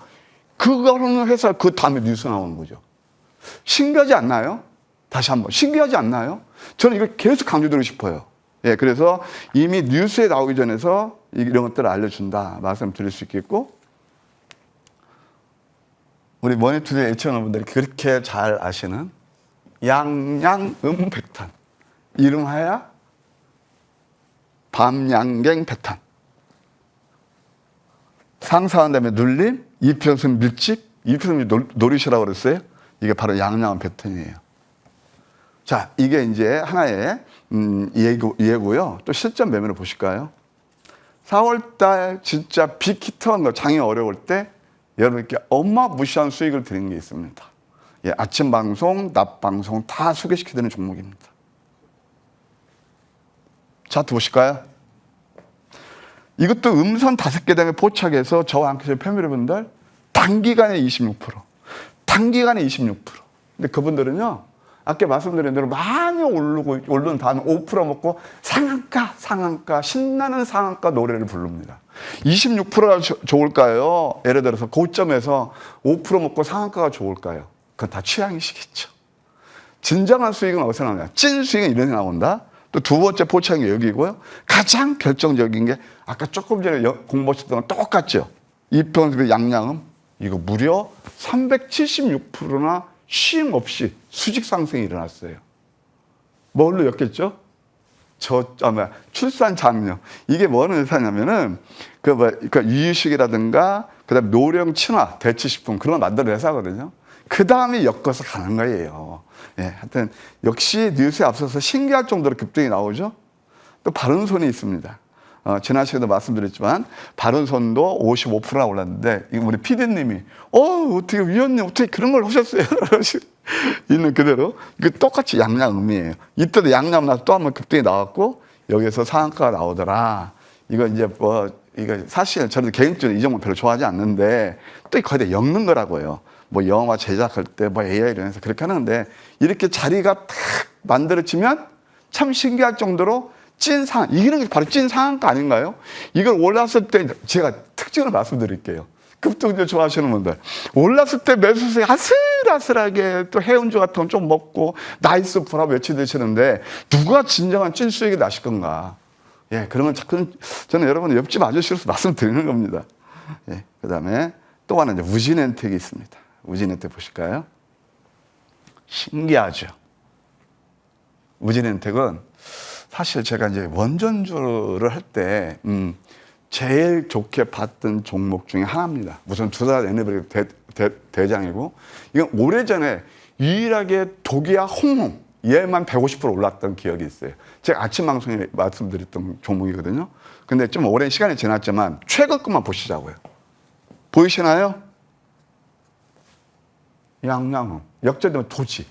그거는 회사 그 다음에 뉴스 나오는 거죠. 신기하지 않나요? 다시 한번. 신기하지 않나요? 저는 이걸 계속 강조드리고 싶어요. 예, 그래서 이미 뉴스에 나오기 전에서 이런 것들을 알려준다. 말씀드릴 수 있겠고. 우리 머니투데이 애청자분들이 그렇게 잘 아시는 양양음백탄. 이름하여 밤양갱 패턴. 상사한 다음에 눌림, 이평선 밀집, 이평선 노리시라고 그랬어요. 이게 바로 양양음 패턴이에요. 자, 이게 이제 하나의 예고요. 또 실전 매매를 보실까요? 4월달 진짜 빅히트한 거 장이 어려울 때 여러분께 어마무시한 수익을 드린 게 있습니다. 예, 아침 방송, 낮 방송 다 소개시켜드리는 종목입니다. 차트 보실까요? 이것도 음선 5개 다음에 포착해서 저와 함께 패밀리분들 단기간에 26%, 단기간에 26%. 근데 그분들은요, 아까 말씀드린 대로 많이 오른 다음에 5% 먹고 상한가, 신나는 상한가 노래를 부릅니다. 26%가 좋을까요? 예를 들어서 고점에서 5% 먹고 상한가가 좋을까요? 그건 다 취향이시겠죠. 진정한 수익은 어디서 나오냐? 찐 수익은 이런 데 나온다. 또 두 번째 포착이 여기고요. 가장 결정적인 게 아까 조금 전에 공부하셨던 건 똑같죠. 이평선의 양양음. 이거 무려 376%나 쉼 없이 수직 상승이 일어났어요. 뭘로 엮였죠? 출산 장려. 이게 뭐는 회사냐면은, 그러니까 이유식이라든가, 그 다음에 노령 친화, 대체식품, 그런 걸 만드는 회사거든요. 그 다음에 엮어서 가는 거예요. 예, 하여튼, 역시 뉴스에 앞서서 신기할 정도로 급등이 나오죠? 또 바른손이 있습니다. 지난 시간에도 말씀드렸지만, 바른손도 55%나 올랐는데, 이거 우리 PD님이, 어떻게 위원님, 어떻게 그런 걸 하셨어요? 있는 그대로. 이거 똑같이 양양음이에요. 이때도 양양 나서 또 한 번 급등이 나왔고, 여기서 상한가가 나오더라. 이거 이제 이거 사실 저도 개인적으로 이 종목 별로 좋아하지 않는데, 또 거의 다 엮는 거라고요. 뭐 영화 제작할 때 뭐 AI 이런 해서 그렇게 하는데, 이렇게 자리가 탁 만들어지면 참 신기할 정도로 찐 상한, 이런 게 바로 찐 상한가 아닌가요? 이걸 올랐을 때 제가 특징을 말씀드릴게요. 급등주 좋아하시는 분들. 올랐을 때 매수세 아슬아슬하게 또 해운주 같은 건 좀 먹고 나이스 브라 외치드시는데 누가 진정한 찐 수익이 나실 건가? 예, 그러면 자꾸 저는 여러분 옆집 아저씨로서 말씀드리는 겁니다. 예, 그 다음에 또 하나 이제 우진엔텍이 있습니다. 우진엔텍 보실까요? 신기하죠? 우진엔텍은 사실 제가 이제 원전주를 할 때, 제일 좋게 봤던 종목 중에 하나입니다. 우선 두사 에너지 대장이고, 이건 오래전에 유일하게 독이야 홍홍, 얘만 150% 올랐던 기억이 있어요. 제가 아침 방송에 말씀드렸던 종목이거든요. 근데 좀 오랜 시간이 지났지만, 최근 것만 보시자고요. 보이시나요? 양양흥, 역전되면 도지.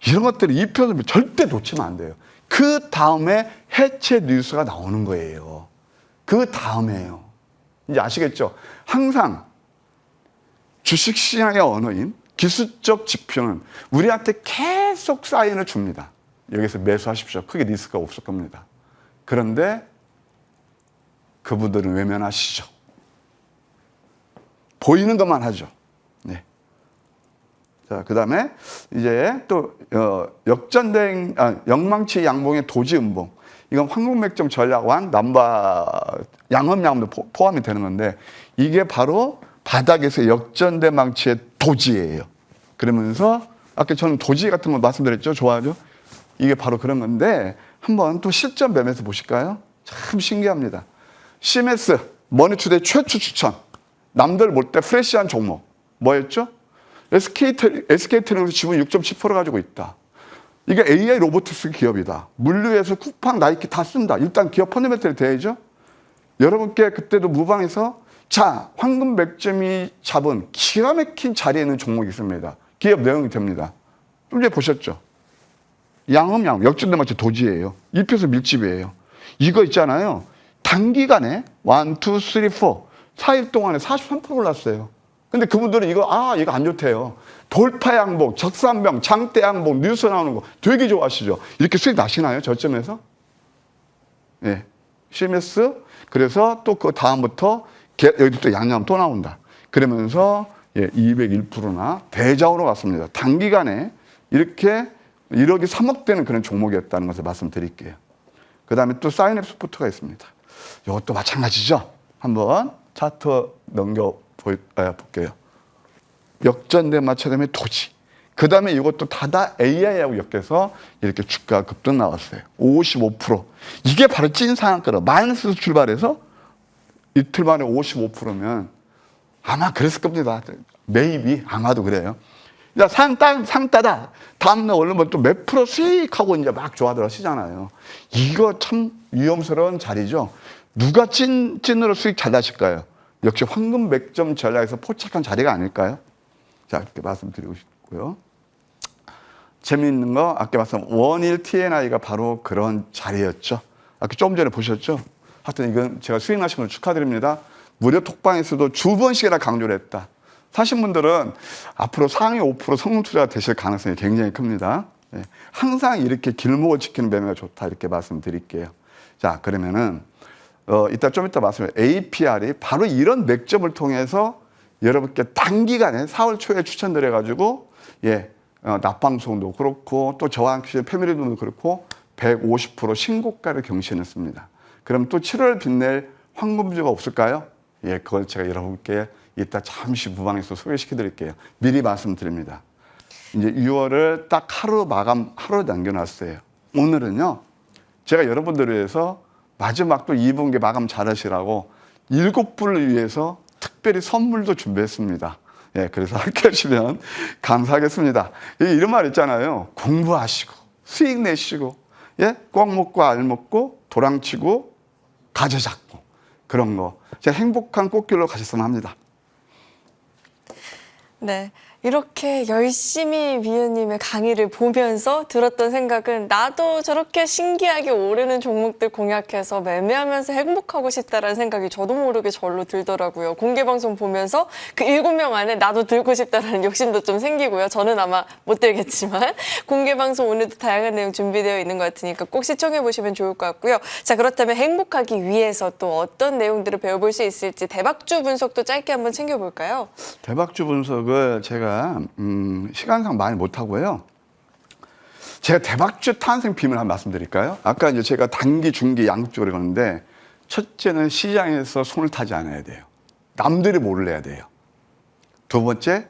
이런 것들이 이 표를 절대 놓치면 안 돼요. 그 다음에 해체 뉴스가 나오는 거예요. 그 다음에요. 이제 아시겠죠? 항상 주식시장의 언어인 기술적 지표는 우리한테 계속 사인을 줍니다. 여기서 매수하십시오. 크게 리스크가 없을 겁니다. 그런데 그분들은 외면하시죠. 보이는 것만 하죠. 네. 자, 그 다음에 이제 또 역망치 양봉의 도지음봉. 이건 황금맥점 전략완 양음양음도 포함이 되는 건데, 이게 바로 바닥에서 역전대 망치의 도지예요. 그러면서 아까 저는 도지 같은 거 말씀드렸죠. 좋아하죠. 이게 바로 그런 건데, 한번 또 실전 매매에서 보실까요? 참 신기합니다. CMS 머니투데이 최초 추천. 남들 볼 때 프레시한 종목 뭐였죠? SK텔레콤에서 지분 6.7% 가지고 있다. 이게 AI 로보틱스 기업이다. 물류에서 쿠팡, 나이키 다 쓴다. 일단 기업 펀더멘털이 돼야죠. 여러분께 그때도 무방에서 자, 황금 맥점이 잡은 기가 막힌 자리에 있는 종목이 있습니다. 기업 내용이 됩니다. 좀 전에 보셨죠? 양음 역전대 마치 도지예요. 입혀서 밀집이에요. 이거 있잖아요. 단기간에 1, 2, 3, 4 4일 동안에 43% 올랐어요. 근데 그분들은 이거 안 좋대요. 돌파 양봉, 적산병, 장대 양봉, 뉴스 나오는 거 되게 좋아하시죠? 이렇게 수익 나시나요? 저점에서? 예. CMS, 그래서 또 그 다음부터 여기 또 양념 또 나온다. 그러면서 201%나 대자우로 왔습니다. 단기간에 이렇게 1억이 3억 되는 그런 종목이었다는 것을 말씀드릴게요. 그 다음에 또 사인앱 스포트가 있습니다. 이것도 마찬가지죠. 한번 차트 볼게요. 역전대 맞춰되면 도지. 그 다음에 이것도 다다 AI하고 엮여서 이렇게 주가 급등 나왔어요. 55%. 이게 바로 찐 상한가로 마이너스에서 출발해서 이틀 만에 55%면 아마 그랬을 겁니다. 매입이 아마도 그래요. 야, 상따다. 다음날 오르면 또 몇 프로 수익하고 이제 막 좋아들 하시잖아요. 이거 참 위험스러운 자리죠. 누가 찐으로 수익 잘 나실까요? 역시 황금 맥점 전략에서 포착한 자리가 아닐까요? 자, 이렇게 말씀드리고 싶고요. 재미있는 거, 아까 말씀 원일 TNI가 바로 그런 자리였죠. 아까 좀 전에 보셨죠? 하여튼 이건 제가 수익 나신 걸 축하드립니다. 무료 톡방에서도 두 번씩이나 강조를 했다. 사신 분들은 앞으로 상위 5% 성공 투자가 되실 가능성이 굉장히 큽니다. 네. 항상 이렇게 길목을 지키는 매매가 좋다 이렇게 말씀드릴게요. 자, 그러면은 좀 이따 말씀해 APR이 바로 이런 맥점을 통해서 여러분께 단기간에 4월 초에 추천드려가지고 낮방송도 그렇고 또 저와 함께 패밀리도 그렇고 150% 신고가를 경신했습니다. 그럼 또 7월 빛낼 황금주가 없을까요? 예, 그걸 제가 여러분께 이따 잠시 무방에서 소개시켜 드릴게요. 미리 말씀드립니다. 이제 6월을 딱 하루 남겨놨어요. 오늘은요, 제가 여러분들을 위해서 마지막 또 2분기 마감 잘하시라고 7분을 위해서 특별히 선물도 준비했습니다. 예, 그래서 함께 하시면 감사하겠습니다. 이런 말 있잖아요. 공부하시고, 수익 내시고, 예, 꽉 먹고 알 먹고, 도랑치고, 가재 잡고, 그런 거. 제가 행복한 꽃길로 가셨으면 합니다. 네. 이렇게 열심히 미연님의 강의를 보면서 들었던 생각은 나도 저렇게 신기하게 오르는 종목들 공략해서 매매하면서 행복하고 싶다라는 생각이 저도 모르게 절로 들더라고요. 공개방송 보면서 그 7명 안에 나도 들고 싶다라는 욕심도 좀 생기고요. 저는 아마 못 들겠지만 공개방송 오늘도 다양한 내용 준비되어 있는 것 같으니까 꼭 시청해 보시면 좋을 것 같고요. 자, 그렇다면 행복하기 위해서 또 어떤 내용들을 배워볼 수 있을지 대박주 분석도 짧게 한번 챙겨볼까요? 대박주 분석을 제가 시간상 많이 못하고요. 제가 대박주 탄생 비밀 한번 말씀드릴까요? 아까 이제 제가 단기, 중기, 양극적으로 그러는데 첫째는 시장에서 손을 타지 않아야 돼요. 남들이 몰라야 돼요. 두 번째,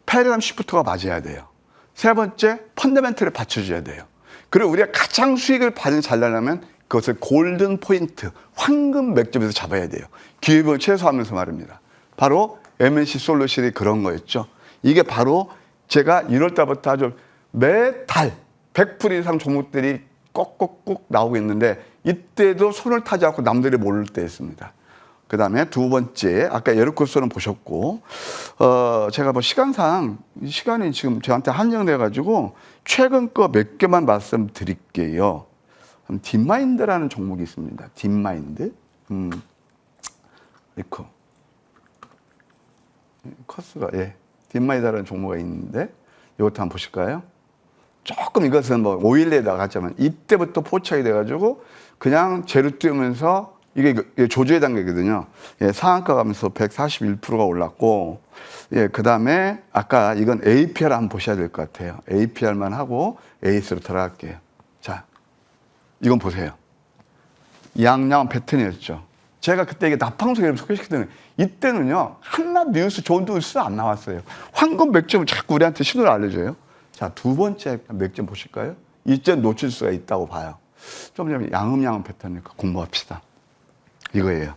패러다임 시프트가 맞아야 돼요. 세 번째, 펀더멘털을 받쳐줘야 돼요. 그리고 우리가 가장 수익을 잘 내려면 그것을 골든 포인트, 황금 맥점에서 잡아야 돼요. 기회비용을 최소화하면서 말입니다. 바로 MNC 솔루션이 그런 거였죠. 이게 바로 제가 1월 달부터 아주 매달 100% 이상 종목들이 꼭꼭꼭 나오고 있는데 이때도 손을 타지 않고 남들이 모를 때였습니다. 그 다음에 두 번째, 아까 예르코스는 보셨고, 제가 뭐 시간이 지금 저한테 한정돼가지고 최근 거 몇 개만 말씀드릴게요. 딥마인드라는 종목이 있습니다. 딥마인드. 리코. 커스가, 예. 딥마이다라는 종목이 있는데 이것도 한번 보실까요? 조금 이것은 뭐 5일내에 나갔지만 이때부터 포착이 돼가지고 그냥 제로 띄우면서 이게 조조의 단계거든요. 예, 상한가 가면서 141%가 올랐고, 예, 그 다음에 아까 이건 APR 한번 보셔야 될 것 같아요. APR만 하고 AS로 들어갈게요. 자, 이건 보세요. 양양 패턴이었죠. 제가 그때 이게 나방송을 소개시켰더니 이때는요, 한낱 뉴스, 좋은 뉴스 안 나왔어요. 황금 맥점을 자꾸 우리한테 신호를 알려줘요. 자, 두 번째 맥점 보실까요? 이점 놓칠 수가 있다고 봐요. 좀 양음양음 패턴이니까 공부합시다. 이거예요.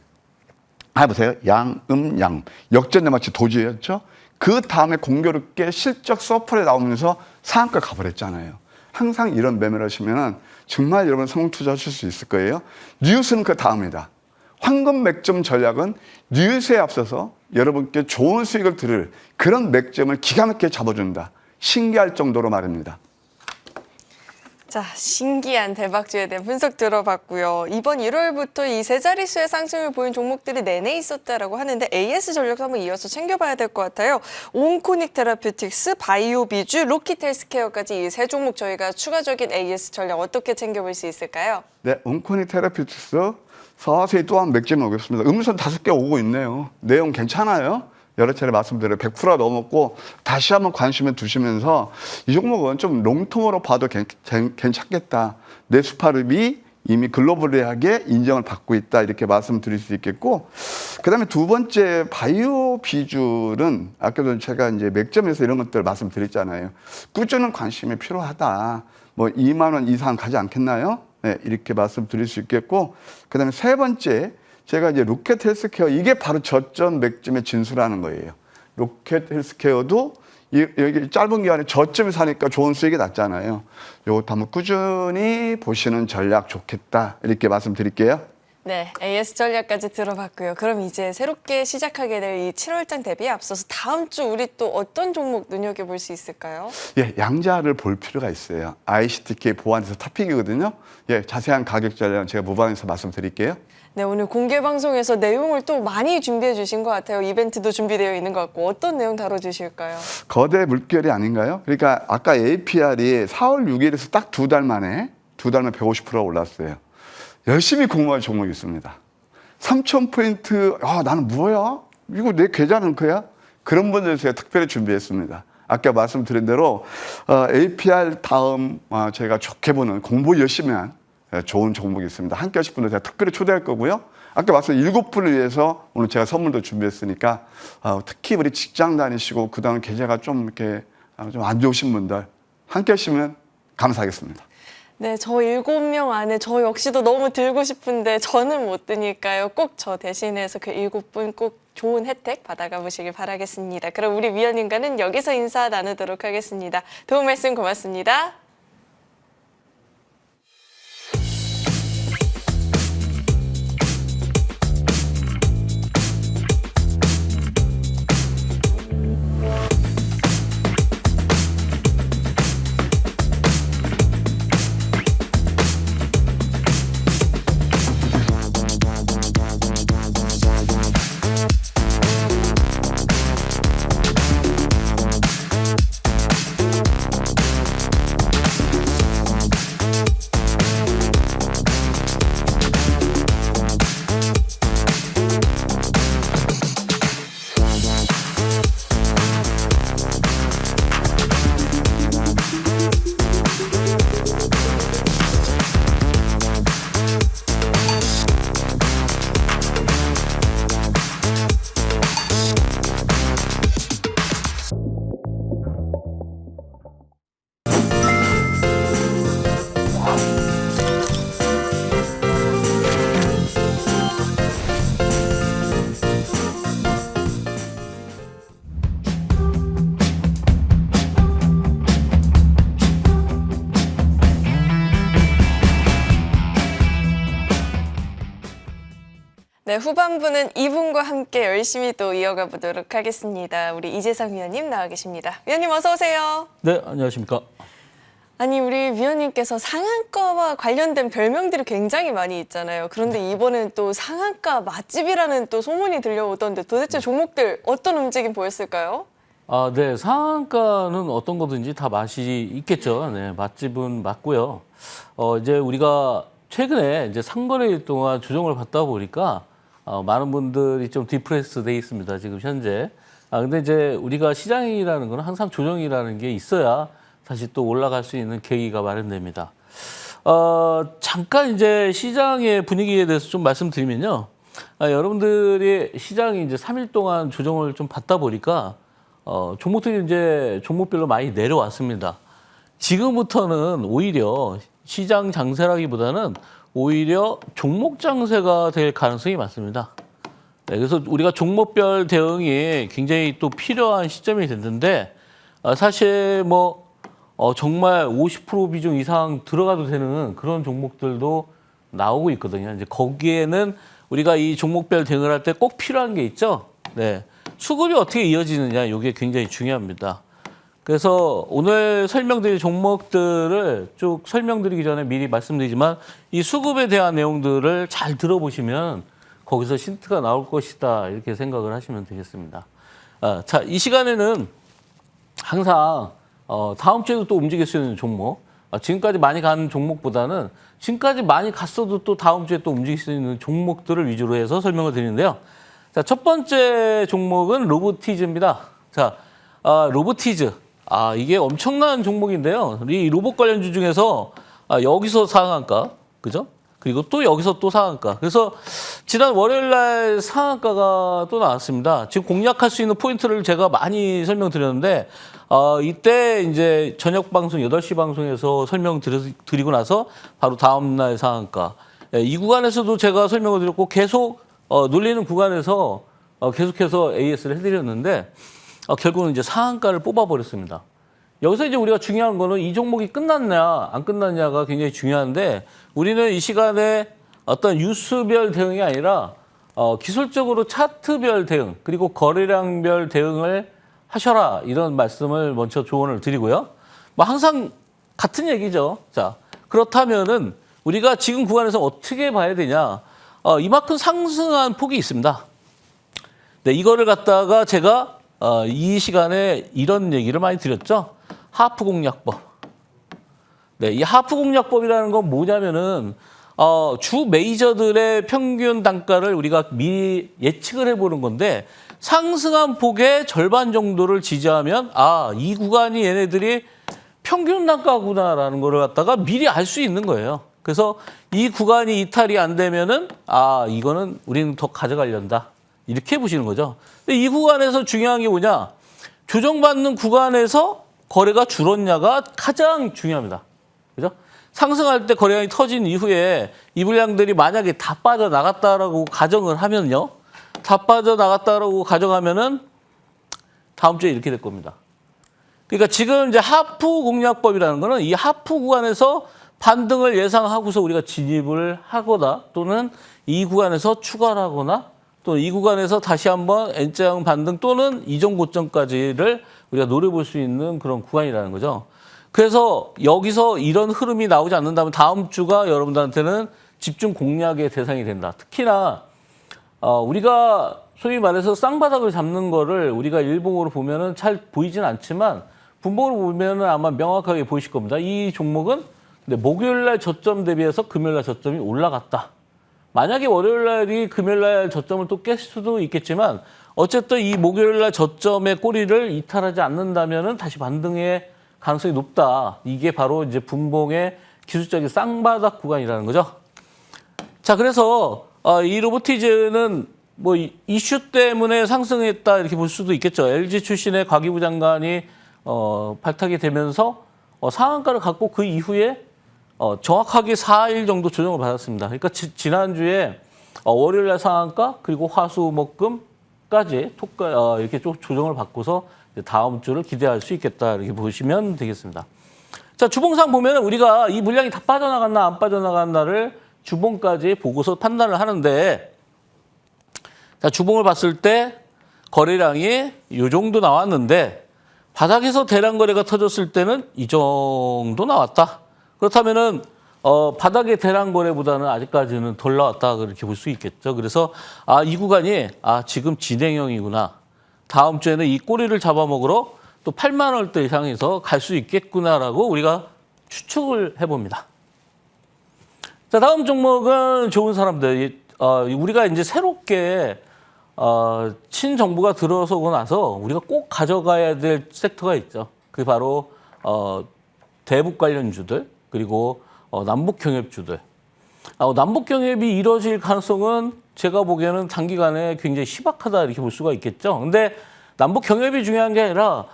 보세요. 양음양. 역전내 마치 도주였죠? 그 다음에 공교롭게 실적 서플에 나오면서 상한가 가버렸잖아요. 항상 이런 매매를 하시면 정말 여러분 성공 투자하실 수 있을 거예요. 뉴스는 그 다음이다. 황금 맥점 전략은 뉴스에 앞서서 여러분께 좋은 수익을 들을 그런 맥점을 기가 막히게 잡아준다. 신기할 정도로 말입니다. 자, 신기한 대박주에 대한 분석 들어봤고요. 이번 1월부터 이 세 자릿수의 상승을 보인 종목들이 내내 있었다라고 하는데 AS 전략도 한번 이어서 챙겨봐야 될 것 같아요. 온코닉 테라퓨틱스, 바이오비주, 로킷 헬스케어까지 이 세 종목 저희가 추가적인 AS 전략 어떻게 챙겨볼 수 있을까요? 네, 온코닉 테라퓨틱스 서서히 또한 맥점이 오겠습니다. 음선 5개 오고 있네요. 내용 괜찮아요. 여러 차례 말씀드려요. 100%가 넘었고 다시 한번 관심을 두시면서 이 종목은 좀 롱텀으로 봐도 괜찮겠다. 네스파르비 이미 글로벌하게 인정을 받고 있다. 이렇게 말씀드릴 수 있겠고, 그 다음에 두 번째 바이오 비주는 아까도 제가 이제 맥점에서 이런 것들 말씀드렸잖아요. 꾸준한 관심이 필요하다. 뭐 2만 원 이상 가지 않겠나요? 네, 이렇게 말씀드릴 수 있겠고, 그 다음에 세 번째, 제가 이제 로켓 헬스케어, 이게 바로 저점 맥점의 진수라는 거예요. 로켓 헬스케어도 여기 짧은 기간에 저점에 사니까 좋은 수익이 났잖아요. 이것도 한번 꾸준히 보시는 전략 좋겠다. 이렇게 말씀드릴게요. 네, AS 전략까지 들어봤고요. 그럼 이제 새롭게 시작하게 될 이 7월장 대비에 앞서서 다음 주 우리 또 어떤 종목 눈여겨볼 수 있을까요? 예, 양자를 볼 필요가 있어요. ICTK 보안에서 탑픽이거든요. 예, 자세한 가격 전략은 제가 무방에서 말씀드릴게요. 네, 오늘 공개 방송에서 내용을 또 많이 준비해 주신 것 같아요. 이벤트도 준비되어 있는 것 같고 어떤 내용 다뤄주실까요? 거대 물결이 아닌가요? 그러니까 아까 APR이 4월 6일에서 딱 두 달 만에 150%가 올랐어요. 열심히 공부할 종목이 있습니다. 3,000포인트, 나는 뭐야? 이거 내 계좌 랭크야? 그런 분들 제가 특별히 준비했습니다. 아까 말씀드린 대로 APR 다음 제가 좋게 보는 공부 열심히 한 좋은 종목이 있습니다. 함께 하실 분들 제가 특별히 초대할 거고요. 아까 말씀 7분을 위해서 오늘 제가 선물도 준비했으니까 특히 우리 직장 다니시고 그다음 계좌가 좀 이렇게 좀 안 좋으신 분들 함께 하시면 감사하겠습니다. 네, 저 7명 안에 저 역시도 너무 들고 싶은데 저는 못 드니까요. 꼭 저 대신해서 그 7분 꼭 좋은 혜택 받아가 보시길 바라겠습니다. 그럼 우리 위원님과는 여기서 인사 나누도록 하겠습니다. 도움 말씀 고맙습니다. 네, 후반부는 이분과 함께 열심히 또 이어가 보도록 하겠습니다. 우리 이재상 위원님 나와 계십니다. 위원님 어서 오세요. 네, 안녕하십니까. 아니, 우리 위원님께서 상한가와 관련된 별명들이 굉장히 많이 있잖아요. 그런데 이번엔 또 상한가 맛집이라는 또 소문이 들려오던데 도대체 종목들 어떤 움직임 보였을까요? 네, 상한가는 어떤 거든지 다 맛이 있겠죠. 네, 맛집은 맞고요. 이제 우리가 최근에 이제 상거래일 동안 조정을 받다 보니까 많은 분들이 좀 디프레스 돼 있습니다. 지금 현재. 근데 이제 우리가 시장이라는 건 항상 조정이라는 게 있어야 다시 또 올라갈 수 있는 계기가 마련됩니다. 잠깐 이제 시장의 분위기에 대해서 좀 말씀드리면요. 여러분들이 시장이 이제 3일 동안 조정을 좀 받다 보니까 종목들이 이제 종목별로 많이 내려왔습니다. 지금부터는 오히려 시장 장세라기보다는 오히려 종목 장세가 될 가능성이 많습니다. 네, 그래서 우리가 종목별 대응이 굉장히 또 필요한 시점이 됐는데 사실 뭐 정말 50% 비중 이상 들어가도 되는 그런 종목들도 나오고 있거든요. 이제 거기에는 우리가 이 종목별 대응을 할 때 꼭 필요한 게 있죠. 네, 수급이 어떻게 이어지느냐, 이게 굉장히 중요합니다. 그래서 오늘 설명드릴 종목들을 쭉 설명드리기 전에 미리 말씀드리지만 이 수급에 대한 내용들을 잘 들어보시면 거기서 힌트가 나올 것이다, 이렇게 생각을 하시면 되겠습니다. 자, 이 시간에는 항상 다음 주에도 또 움직일 수 있는 종목, 지금까지 많이 간 종목보다는 지금까지 많이 갔어도 또 다음 주에 또 움직일 수 있는 종목들을 위주로 해서 설명을 드리는데요. 자, 첫 번째 종목은 로보티즈입니다. 자, 로보티즈. 이게 엄청난 종목인데요. 이 로봇 관련주 중에서 여기서 상한가, 그죠? 그리고 또 여기서 또 상한가. 그래서 지난 월요일 날 상한가가 또 나왔습니다. 지금 공략할 수 있는 포인트를 제가 많이 설명드렸는데 이때 이제 저녁 방송 8시 방송에서 설명드리고 나서 바로 다음 날 상한가. 이 구간에서도 제가 설명을 드렸고 계속 눌리는 구간에서 계속해서 AS를 해드렸는데 결국은 이제 상한가를 뽑아버렸습니다. 여기서 이제 우리가 중요한 거는 이 종목이 끝났냐 안 끝났냐가 굉장히 중요한데 우리는 이 시간에 어떤 뉴스별 대응이 아니라 기술적으로 차트별 대응 그리고 거래량별 대응을 하셔라, 이런 말씀을 먼저 조언을 드리고요. 뭐 항상 같은 얘기죠. 자, 그렇다면은 우리가 지금 구간에서 어떻게 봐야 되냐? 이만큼 상승한 폭이 있습니다. 네, 이거를 갖다가 제가 이 시간에 이런 얘기를 많이 드렸죠. 하프 공략법. 네, 이 하프 공략법이라는 건 뭐냐면은 주 메이저들의 평균 단가를 우리가 미리 예측을 해보는 건데 상승한 폭의 절반 정도를 지지하면 이 구간이 얘네들이 평균 단가구나라는 거를 갖다가 미리 알 수 있는 거예요. 그래서 이 구간이 이탈이 안 되면은 이거는 우리는 더 가져가려다. 이렇게 보시는 거죠. 근데 이 구간에서 중요한 게 뭐냐? 조정받는 구간에서 거래가 줄었냐가 가장 중요합니다. 그죠? 상승할 때 거래량이 터진 이후에 이 물량들이 만약에 다 빠져나갔다라고 가정을 하면요. 다 빠져나갔다라고 가정하면은 다음 주에 이렇게 될 겁니다. 그러니까 지금 이제 하프 공략법이라는 거는 이 하프 구간에서 반등을 예상하고서 우리가 진입을 하거나 또는 이 구간에서 추가를 하거나 또 이 구간에서 다시 한번 N자형 반등 또는 이전 고점까지를 우리가 노려볼 수 있는 그런 구간이라는 거죠. 그래서 여기서 이런 흐름이 나오지 않는다면 다음 주가 여러분들한테는 집중 공략의 대상이 된다. 특히나 우리가 소위 말해서 쌍바닥을 잡는 거를 우리가 일봉으로 보면은 잘 보이진 않지만 분봉으로 보면은 아마 명확하게 보이실 겁니다. 이 종목은 근데 목요일 날 저점 대비해서 금요일 날 저점이 올라갔다. 만약에 월요일 날이 금요일 날 저점을 또 깰 수도 있겠지만 어쨌든 이 목요일 날 저점의 꼬리를 이탈하지 않는다면은 다시 반등의 가능성이 높다. 이게 바로 이제 분봉의 기술적인 쌍바닥 구간이라는 거죠. 자, 그래서 이 로보티즈는 뭐 이슈 때문에 상승했다 이렇게 볼 수도 있겠죠. LG 출신의 과기부 장관이 발탁이 되면서 상한가를 갖고 그 이후에 정확하게 4일 정도 조정을 받았습니다. 그러니까 지난주에 월요일 날 상한가 그리고 화수 목금까지 이렇게 좀 조정을 받고서 다음 주를 기대할 수 있겠다 이렇게 보시면 되겠습니다. 자, 주봉상 보면 우리가 이 물량이 다 빠져나갔나 안 빠져나갔나를 주봉까지 보고서 판단을 하는데 자, 주봉을 봤을 때 거래량이 이 정도 나왔는데 바닥에서 대량 거래가 터졌을 때는 이 정도 나왔다. 그렇다면은 바닥의 대량 거래보다는 아직까지는 덜 나왔다 그렇게 볼 수 있겠죠. 그래서 이 구간이 지금 진행형이구나. 다음 주에는 이 꼬리를 잡아먹으러 또 8만 원대 이상에서 갈 수 있겠구나라고 우리가 추측을 해봅니다. 자, 다음 종목은 좋은 사람들. 우리가 이제 새롭게 친정부가 들어서고 나서 우리가 꼭 가져가야 될 섹터가 있죠. 그게 바로 대북 관련주들 그리고 남북 경협주들. 남북 경협이 이뤄질 가능성은 제가 보기에는 단기간에 굉장히 희박하다 이렇게 볼 수가 있겠죠. 근데 남북 경협이 중요한 게 아니라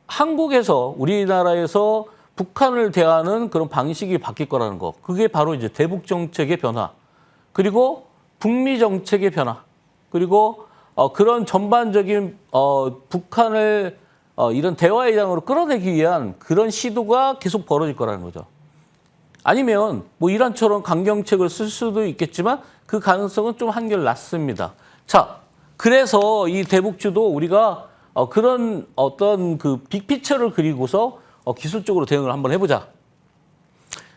한국에서 우리나라에서 북한을 대하는 그런 방식이 바뀔 거라는 거. 그게 바로 이제 대북 정책의 변화. 그리고 북미 정책의 변화. 그리고 그런 전반적인 북한을 이런 대화의 장으로 끌어내기 위한 그런 시도가 계속 벌어질 거라는 거죠. 아니면 뭐 이란처럼 강경책을 쓸 수도 있겠지만 그 가능성은 좀 한결 낮습니다. 자, 그래서 이 대북주도 우리가 그런 어떤 그 빅피처를 그리고서 기술적으로 대응을 한번 해보자.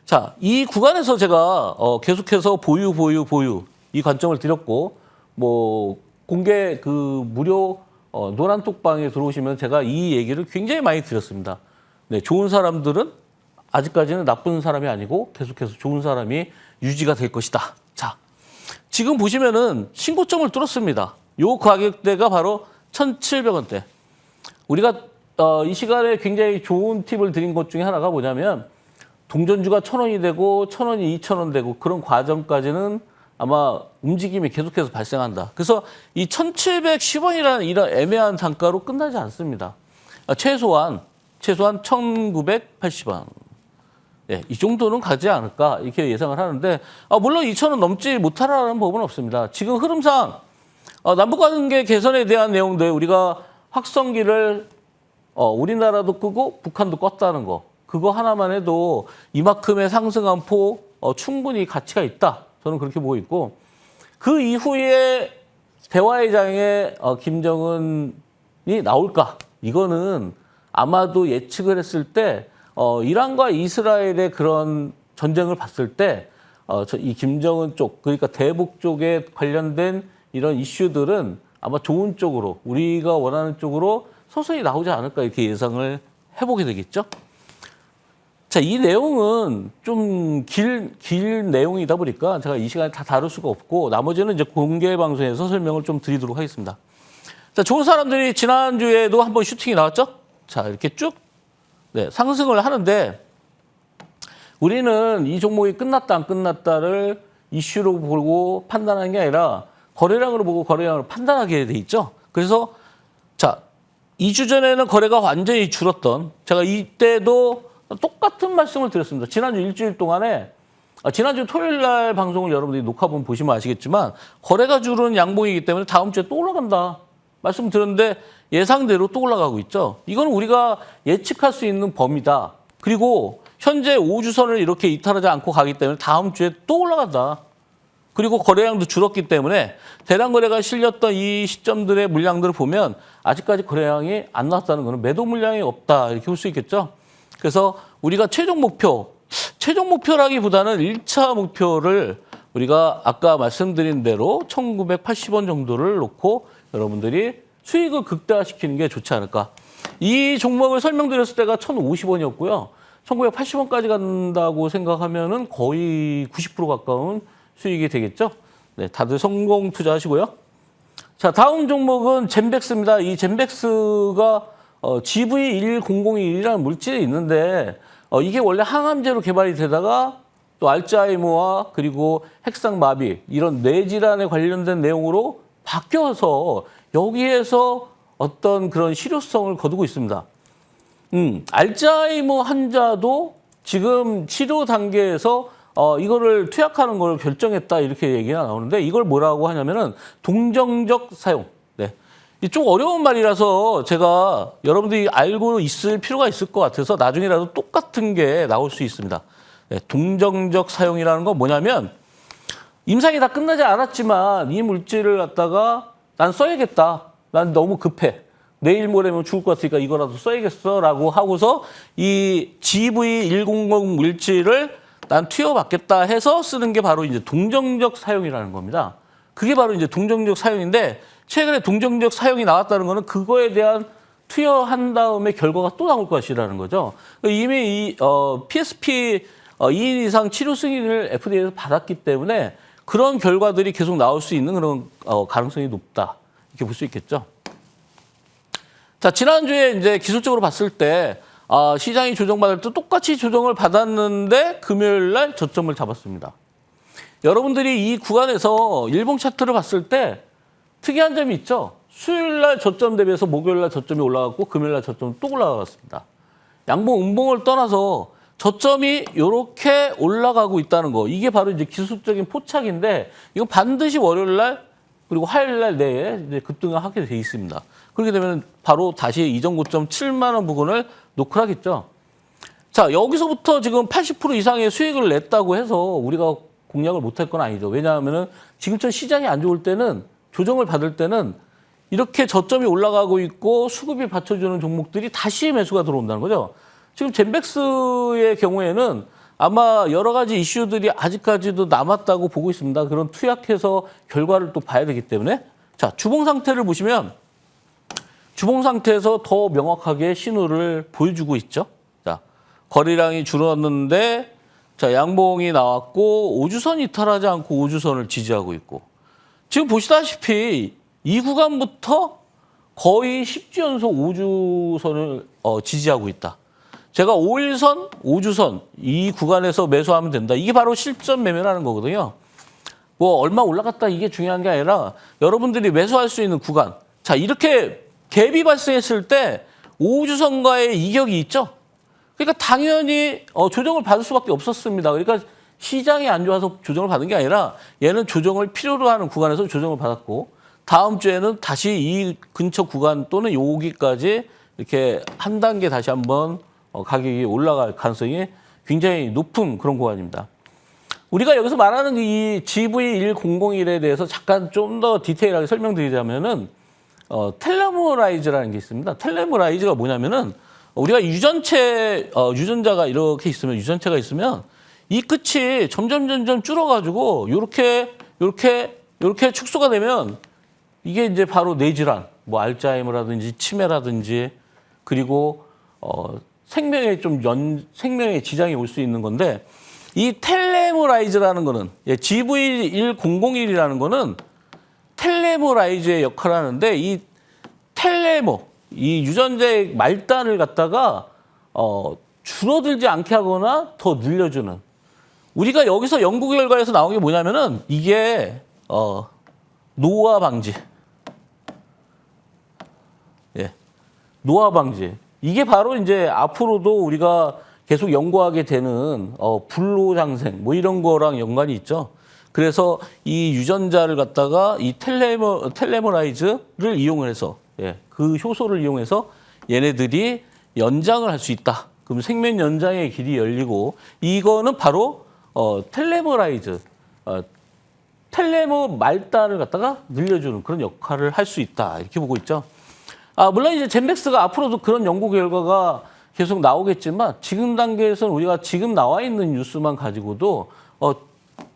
자, 이 구간에서 제가 계속해서 보유 이 관점을 드렸고 뭐 공개 그 무료 노란톡방에 들어오시면 제가 이 얘기를 굉장히 많이 드렸습니다. 네, 좋은 사람들은 아직까지는 나쁜 사람이 아니고 계속해서 좋은 사람이 유지가 될 것이다. 자, 지금 보시면은 신고점을 뚫었습니다. 요 가격대가 바로 1,700원대. 우리가 이 시간에 굉장히 좋은 팁을 드린 것 중에 하나가 뭐냐면 동전주가 1,000원이 되고 1,000원이 2,000원 되고 그런 과정까지는 아마 움직임이 계속해서 발생한다. 그래서 이 1,710원이라는 이런 애매한 단가로 끝나지 않습니다. 최소한 1,980원. 네, 이 정도는 가지 않을까 이렇게 예상을 하는데 물론 2,000원 넘지 못하라는 법은 없습니다. 지금 흐름상 남북관계 개선에 대한 내용들 우리가 확성기를 우리나라도 끄고 북한도 껐다는 거 그거 하나만 해도 이만큼의 상승한 포 충분히 가치가 있다. 저는 그렇게 보고 있고 그 이후에 대화의 장에 김정은이 나올까? 이거는 아마도 예측을 했을 때 이란과 이스라엘의 그런 전쟁을 봤을 때 이 김정은 쪽 그러니까 대북 쪽에 관련된 이런 이슈들은 아마 좋은 쪽으로 우리가 원하는 쪽으로 서서히 나오지 않을까 이렇게 예상을 해보게 되겠죠. 자, 이 내용은 좀 길 내용이다 보니까 제가 이 시간에 다 다룰 수가 없고 나머지는 이제 공개 방송에서 설명을 좀 드리도록 하겠습니다. 자, 좋은 사람들이 지난주에도 한번 슈팅이 나왔죠? 자, 이렇게 쭉 상승을 하는데 우리는 이 종목이 끝났다 안 끝났다를 이슈로 보고 판단하는 게 아니라 거래량으로 보고 거래량으로 판단하게 돼 있죠. 그래서 자, 2주 전에는 거래가 완전히 줄었던, 제가 이때도 똑같은 말씀을 드렸습니다. 지난주 일주일 동안에, 지난주 토요일 날 방송을 여러분들이 녹화본 보시면 아시겠지만 거래가 줄은 양봉이기 때문에 다음 주에 또 올라간다 말씀드렸는데 예상대로 또 올라가고 있죠. 이건 우리가 예측할 수 있는 범위다. 그리고 현재 5주선을 이렇게 이탈하지 않고 가기 때문에 다음 주에 또 올라간다. 그리고 거래량도 줄었기 때문에 대량 거래가 실렸던 이 시점들의 물량들을 보면 아직까지 거래량이 안 나왔다는 것은 매도 물량이 없다 이렇게 볼 수 있겠죠. 그래서 우리가 최종 목표라기보다는 1차 목표를 우리가 아까 말씀드린 대로 1980원 정도를 놓고 여러분들이 수익을 극대화시키는 게 좋지 않을까. 이 종목을 설명드렸을 때가 1,050원이었고요. 1980원까지 간다고 생각하면은 거의 90% 가까운 수익이 되겠죠. 네, 다들 성공 투자하시고요. 자, 다음 종목은 젠백스입니다. 이 젠백스가 GV1001이라는 물질이 있는데 이게 원래 항암제로 개발이 되다가 또 알츠하이머와 그리고 핵상마비 이런 뇌질환에 관련된 내용으로 바뀌어서 여기에서 어떤 그런 실효성을 거두고 있습니다. 알츠하이머 환자도 지금 치료 단계에서 이거를 투약하는 걸 결정했다 이렇게 얘기가 나오는데 이걸 뭐라고 하냐면은 동정적 사용. 네. 좀 어려운 말이라서 제가 여러분들이 알고 있을 필요가 있을 것 같아서 나중에라도 똑같은 게 나올 수 있습니다. 네. 동정적 사용이라는 건 뭐냐면 임상이 다 끝나지 않았지만 이 물질을 갖다가 난 써야겠다. 난 너무 급해. 내일 모레면 죽을 것 같으니까 이거라도 써야겠어라고 하고서 이 GV100 물질을 난 투여받겠다 해서 쓰는 게 바로 이제 동정적 사용이라는 겁니다. 그게 바로 이제 동정적 사용인데 최근에 동정적 사용이 나왔다는 거는 그거에 대한 투여한 다음에 결과가 또 나올 것이라는 거죠. 이미 이 PSP 2인 이상 치료 승인을 FDA에서 받았기 때문에 그런 결과들이 계속 나올 수 있는 그런 가능성이 높다. 이렇게 볼 수 있겠죠. 자, 지난주에 이제 기술적으로 봤을 때 시장이 조정받을 때 똑같이 조정을 받았는데 금요일 날 저점을 잡았습니다. 여러분들이 이 구간에서 일봉 차트를 봤을 때 특이한 점이 있죠. 수요일 날 저점 대비해서 목요일 날 저점이 올라갔고 금요일 날 저점이 또 올라갔습니다. 양봉, 음봉을 떠나서 저점이 이렇게 올라가고 있다는 거. 이게 바로 이제 기술적인 포착인데 이거 반드시 월요일 날 그리고 화요일 날 내에 이제 급등을 하게 돼 있습니다. 그렇게 되면 바로 다시 이전 고점 7만 원 부근을 노크를 하겠죠. 자, 여기서부터 지금 80% 이상의 수익을 냈다고 해서 우리가 공략을 못할 건 아니죠. 왜냐하면은 지금처럼 시장이 안 좋을 때는 조정을 받을 때는 이렇게 저점이 올라가고 있고 수급이 받쳐주는 종목들이 다시 매수가 들어온다는 거죠. 지금 젠백스의 경우에는 아마 여러 가지 이슈들이 아직까지도 남았다고 보고 있습니다. 그런 투약해서 결과를 또 봐야 되기 때문에. 자, 주봉 상태를 보시면 주봉 상태에서 더 명확하게 신호를 보여주고 있죠. 자, 거래량이 줄었는데 자, 양봉이 나왔고 5주선 이탈하지 않고 5주선을 지지하고 있고 지금 보시다시피 이 구간부터 거의 10주 연속 5주선을 지지하고 있다. 제가 5일선, 5주선 이 구간에서 매수하면 된다. 이게 바로 실전 매매라는 거거든요. 뭐 얼마 올라갔다 이게 중요한 게 아니라 여러분들이 매수할 수 있는 구간. 자, 이렇게 갭이 발생했을 때 5주선과의 이격이 있죠. 그러니까 당연히 조정을 받을 수밖에 없었습니다. 그러니까 시장이 안 좋아서 조정을 받은 게 아니라 얘는 조정을 필요로 하는 구간에서 조정을 받았고 다음 주에는 다시 이 근처 구간 또는 여기까지 이렇게 한 단계 다시 한번 가격이 올라갈 가능성이 굉장히 높은 그런 구간입니다. 우리가 여기서 말하는 이 GV1001에 대해서 잠깐 좀 더 디테일하게 설명드리자면은 텔레모라이즈라는 게 있습니다. 텔레모라이즈가 뭐냐면은 우리가 유전자가 이렇게 있으면 유전체가 있으면 이 끝이 점점 줄어가지고 요렇게 축소가 되면 이게 이제 바로 뇌질환, 뭐 알츠하이머라든지 치매라든지 그리고 생명에 지장이 올 수 있는 건데 이 텔레모라이즈라는 거는 GV1001이라는 거는 텔레모라이즈의 역할을 하는데 이 텔레모 이 유전자의 말단을 갖다가 줄어들지 않게 하거나 더 늘려주는. 우리가 여기서 연구 결과에서 나온 게 뭐냐면은 이게 노화 방지. 예. 노화 방지. 이게 바로 이제 앞으로도 우리가 계속 연구하게 되는 불로장생 뭐 이런 거랑 연관이 있죠. 그래서 이 유전자를 갖다가 이 텔레머라이즈를 이용을 해서 그 효소를 이용해서 얘네들이 연장을 할 수 있다. 그럼 생명 연장의 길이 열리고 이거는 바로 텔레머라이즈, 텔레머 말단을 갖다가 늘려주는 그런 역할을 할 수 있다. 이렇게 보고 있죠. 물론 이제 젠백스가 앞으로도 그런 연구 결과가 계속 나오겠지만 지금 단계에서는 우리가 지금 나와 있는 뉴스만 가지고도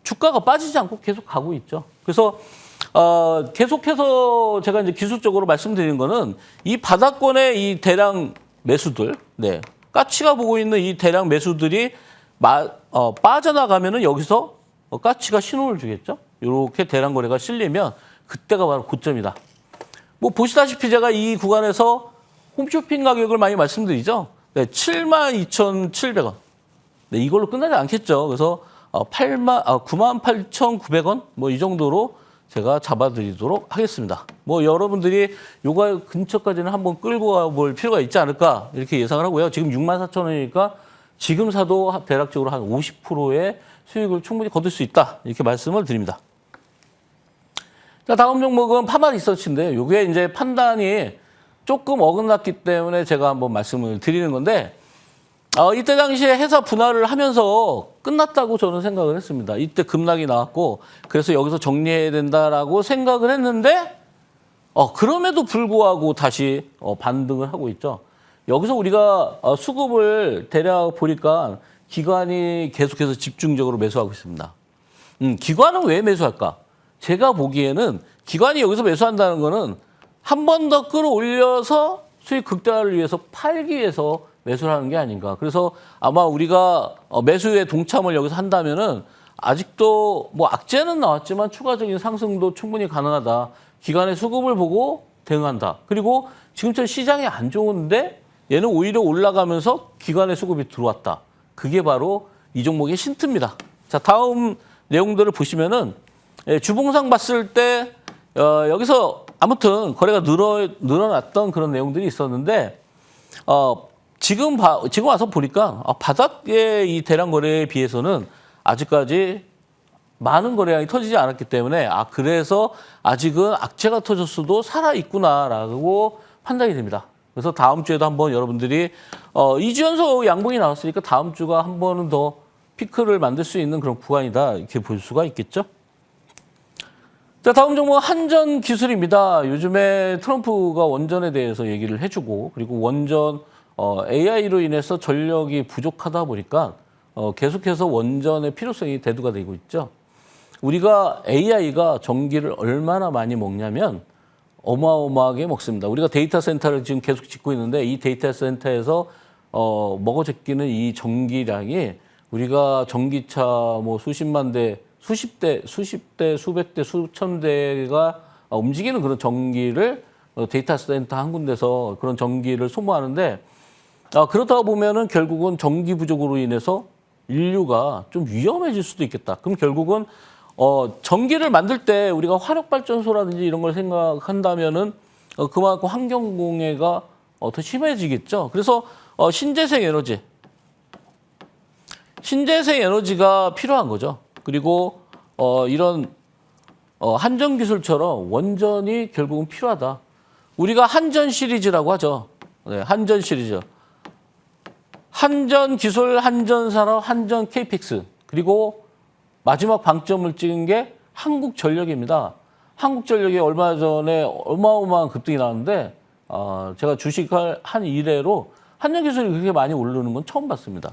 주가가 빠지지 않고 계속 가고 있죠. 그래서 계속해서 제가 이제 기술적으로 말씀드린 거는 이 바닥권의 이 대량 매수들, 까치가 보고 있는 이 대량 매수들이 빠져나가면은 여기서 까치가 신호를 주겠죠. 이렇게 대량 거래가 실리면 그때가 바로 고점이다. 뭐 보시다시피 제가 이 구간에서 홈쇼핑 가격을 많이 말씀드리죠. 72,700원. 이걸로 끝나지 않겠죠. 그래서 98,900원 뭐 이 정도로 제가 잡아드리도록 하겠습니다. 뭐 여러분들이 요가 근처까지는 한번 끌고 가볼 필요가 있지 않을까 이렇게 예상을 하고요. 지금 64,000원이니까 지금 사도 대략적으로 한 50%의 수익을 충분히 거둘 수 있다. 이렇게 말씀을 드립니다. 자, 다음 종목은 파마 리서치인데 요게 이제 판단이 조금 어긋났기 때문에 제가 한번 말씀을 드리는 건데 이때 당시에 회사 분할을 하면서 끝났다고 저는 생각을 했습니다. 이때 급락이 나왔고 그래서 여기서 정리해야 된다라고 생각을 했는데 그럼에도 불구하고 다시 반등을 하고 있죠. 여기서 우리가 수급을 대략 보니까 기관이 계속해서 집중적으로 매수하고 있습니다. 기관은 왜 매수할까? 제가 보기에는 기관이 여기서 매수한다는 거는 한 번 더 끌어올려서 수익 극대화를 위해서 팔기 위해서 매수를 하는 게 아닌가. 그래서 아마 우리가 매수에 동참을 여기서 한다면은 아직도 뭐 악재는 나왔지만 추가적인 상승도 충분히 가능하다. 기관의 수급을 보고 대응한다. 그리고 지금처럼 시장이 안 좋은데 얘는 오히려 올라가면서 기관의 수급이 들어왔다. 그게 바로 이 종목의 힌트입니다. 자, 다음 내용들을 보시면은 주봉상 봤을 때 여기서 아무튼 거래가 늘어났던 그런 내용들이 있었는데 지금 와서 보니까 바닥의 이 대량 거래에 비해서는 아직까지 많은 거래량이 터지지 않았기 때문에 그래서 아직은 악재가 터졌어도 살아있구나라고 판단이 됩니다. 그래서 다음 주에도 한번 여러분들이 2주 연속 양봉이 나왔으니까 다음 주가 한 번은 더 피크를 만들 수 있는 그런 구간이다 이렇게 볼 수가 있겠죠. 자, 다음 종목은 한전 기술입니다. 요즘에 트럼프가 원전에 대해서 얘기를 해주고 그리고 원전 AI로 인해서 전력이 부족하다 보니까 계속해서 원전의 필요성이 대두가 되고 있죠. 우리가 AI가 전기를 얼마나 많이 먹냐면 어마어마하게 먹습니다. 우리가 데이터 센터를 지금 계속 짓고 있는데 이 데이터 센터에서 먹어 제끼는 이 전기량이 우리가 전기차 뭐 수십만 대, 수십 대, 수백 대, 수천 대가 움직이는 그런 전기를 데이터 센터 한 군데서 그런 전기를 소모하는데 그러다 보면은 결국은 전기 부족으로 인해서 인류가 좀 위험해질 수도 있겠다. 그럼 결국은 전기를 만들 때 우리가 화력발전소라든지 이런 걸 생각한다면은 그만큼 환경공해가 더 심해지겠죠. 그래서 신재생 에너지가 필요한 거죠. 그리고 이런 한전 기술처럼 원전이 결국은 필요하다. 우리가 한전 시리즈라고 하죠. 네, 한전 시리즈. 한전 기술, 한전 산업, 한전 KPX. 그리고 마지막 방점을 찍은 게 한국전력입니다. 한국전력이 얼마 전에 어마어마한 급등이 나왔는데 제가 주식을 한 이래로 한전 기술이 그렇게 많이 오르는 건 처음 봤습니다.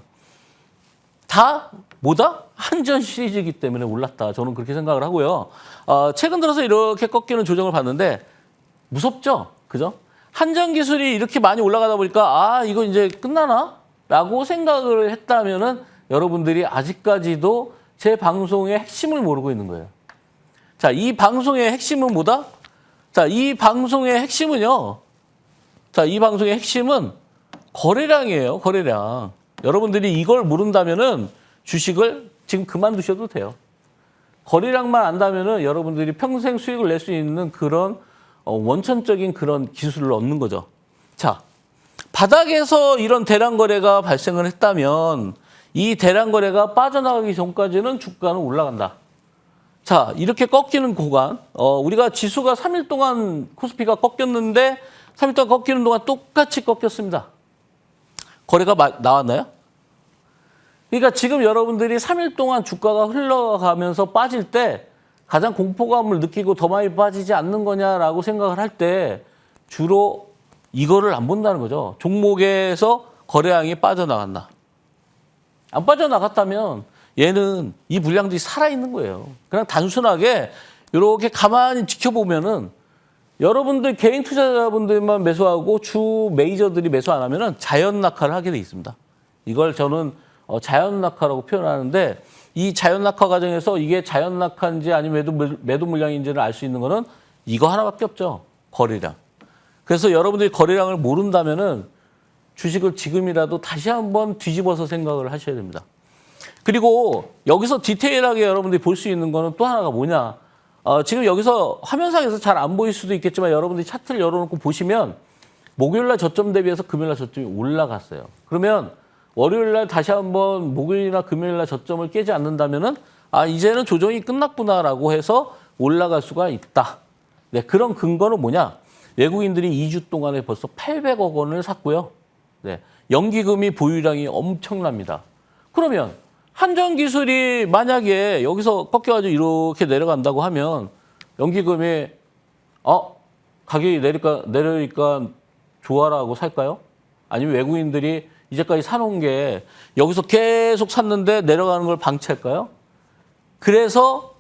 다 뭐다? 한전 시리즈이기 때문에 올랐다. 저는 그렇게 생각을 하고요. 최근 들어서 이렇게 꺾이는 조정을 봤는데 무섭죠? 그죠? 한전 기술이 이렇게 많이 올라가다 보니까 이거 이제 끝나나? 라고 생각을 했다면은 여러분들이 아직까지도 제 방송의 핵심을 모르고 있는 거예요. 자, 이 방송의 핵심은 뭐다? 자, 이 방송의 핵심은요. 자, 이 방송의 핵심은 거래량이에요. 거래량. 여러분들이 이걸 모른다면은 주식을 지금 그만두셔도 돼요. 거래량만 안다면은 여러분들이 평생 수익을 낼 수 있는 그런 원천적인 그런 기술을 얻는 거죠. 자, 바닥에서 이런 대량 거래가 발생을 했다면 이 대량 거래가 빠져나가기 전까지는 주가는 올라간다. 자, 이렇게 꺾이는 구간, 우리가 지수가 3일 동안 코스피가 꺾였는데 3일 동안 꺾이는 동안 똑같이 꺾였습니다. 거래가 나왔나요? 그러니까 지금 여러분들이 3일 동안 주가가 흘러가면서 빠질 때 가장 공포감을 느끼고 더 많이 빠지지 않는 거냐라고 생각을 할 때 주로 이거를 안 본다는 거죠. 종목에서 거래량이 빠져나갔나. 안 빠져나갔다면 얘는 이 물량들이 살아있는 거예요. 그냥 단순하게 이렇게 가만히 지켜보면은 여러분들 개인 투자자분들만 매수하고 주 메이저들이 매수 안 하면은 자연 낙하를 하게 돼 있습니다. 이걸 저는 자연 낙하라고 표현하는데 이 자연 낙하 과정에서 이게 자연 낙하인지 아니면 매도 물량인지를 알 수 있는 거는 이거 하나밖에 없죠. 거래량. 그래서 여러분들이 거래량을 모른다면은 주식을 지금이라도 다시 한번 뒤집어서 생각을 하셔야 됩니다. 그리고 여기서 디테일하게 여러분들이 볼 수 있는 거는 또 하나가 뭐냐. 지금 여기서 화면상에서 잘 안 보일 수도 있겠지만 여러분들이 차트를 열어놓고 보시면 목요일날 저점 대비해서 금요일날 저점이 올라갔어요. 그러면 월요일날 다시 한번 목요일이나 금요일날 저점을 깨지 않는다면은 이제는 조정이 끝났구나라고 해서 올라갈 수가 있다. 네, 그런 근거는 뭐냐? 외국인들이 2주 동안에 벌써 800억 원을 샀고요. 네, 연기금이 보유량이 엄청납니다. 그러면 한전기술이 만약에 여기서 꺾여가지고 이렇게 내려간다고 하면 연기금이 가격이 내려니까 좋아라고 살까요? 아니면 외국인들이 이제까지 사놓은 게 여기서 계속 샀는데 내려가는 걸 방치할까요? 그래서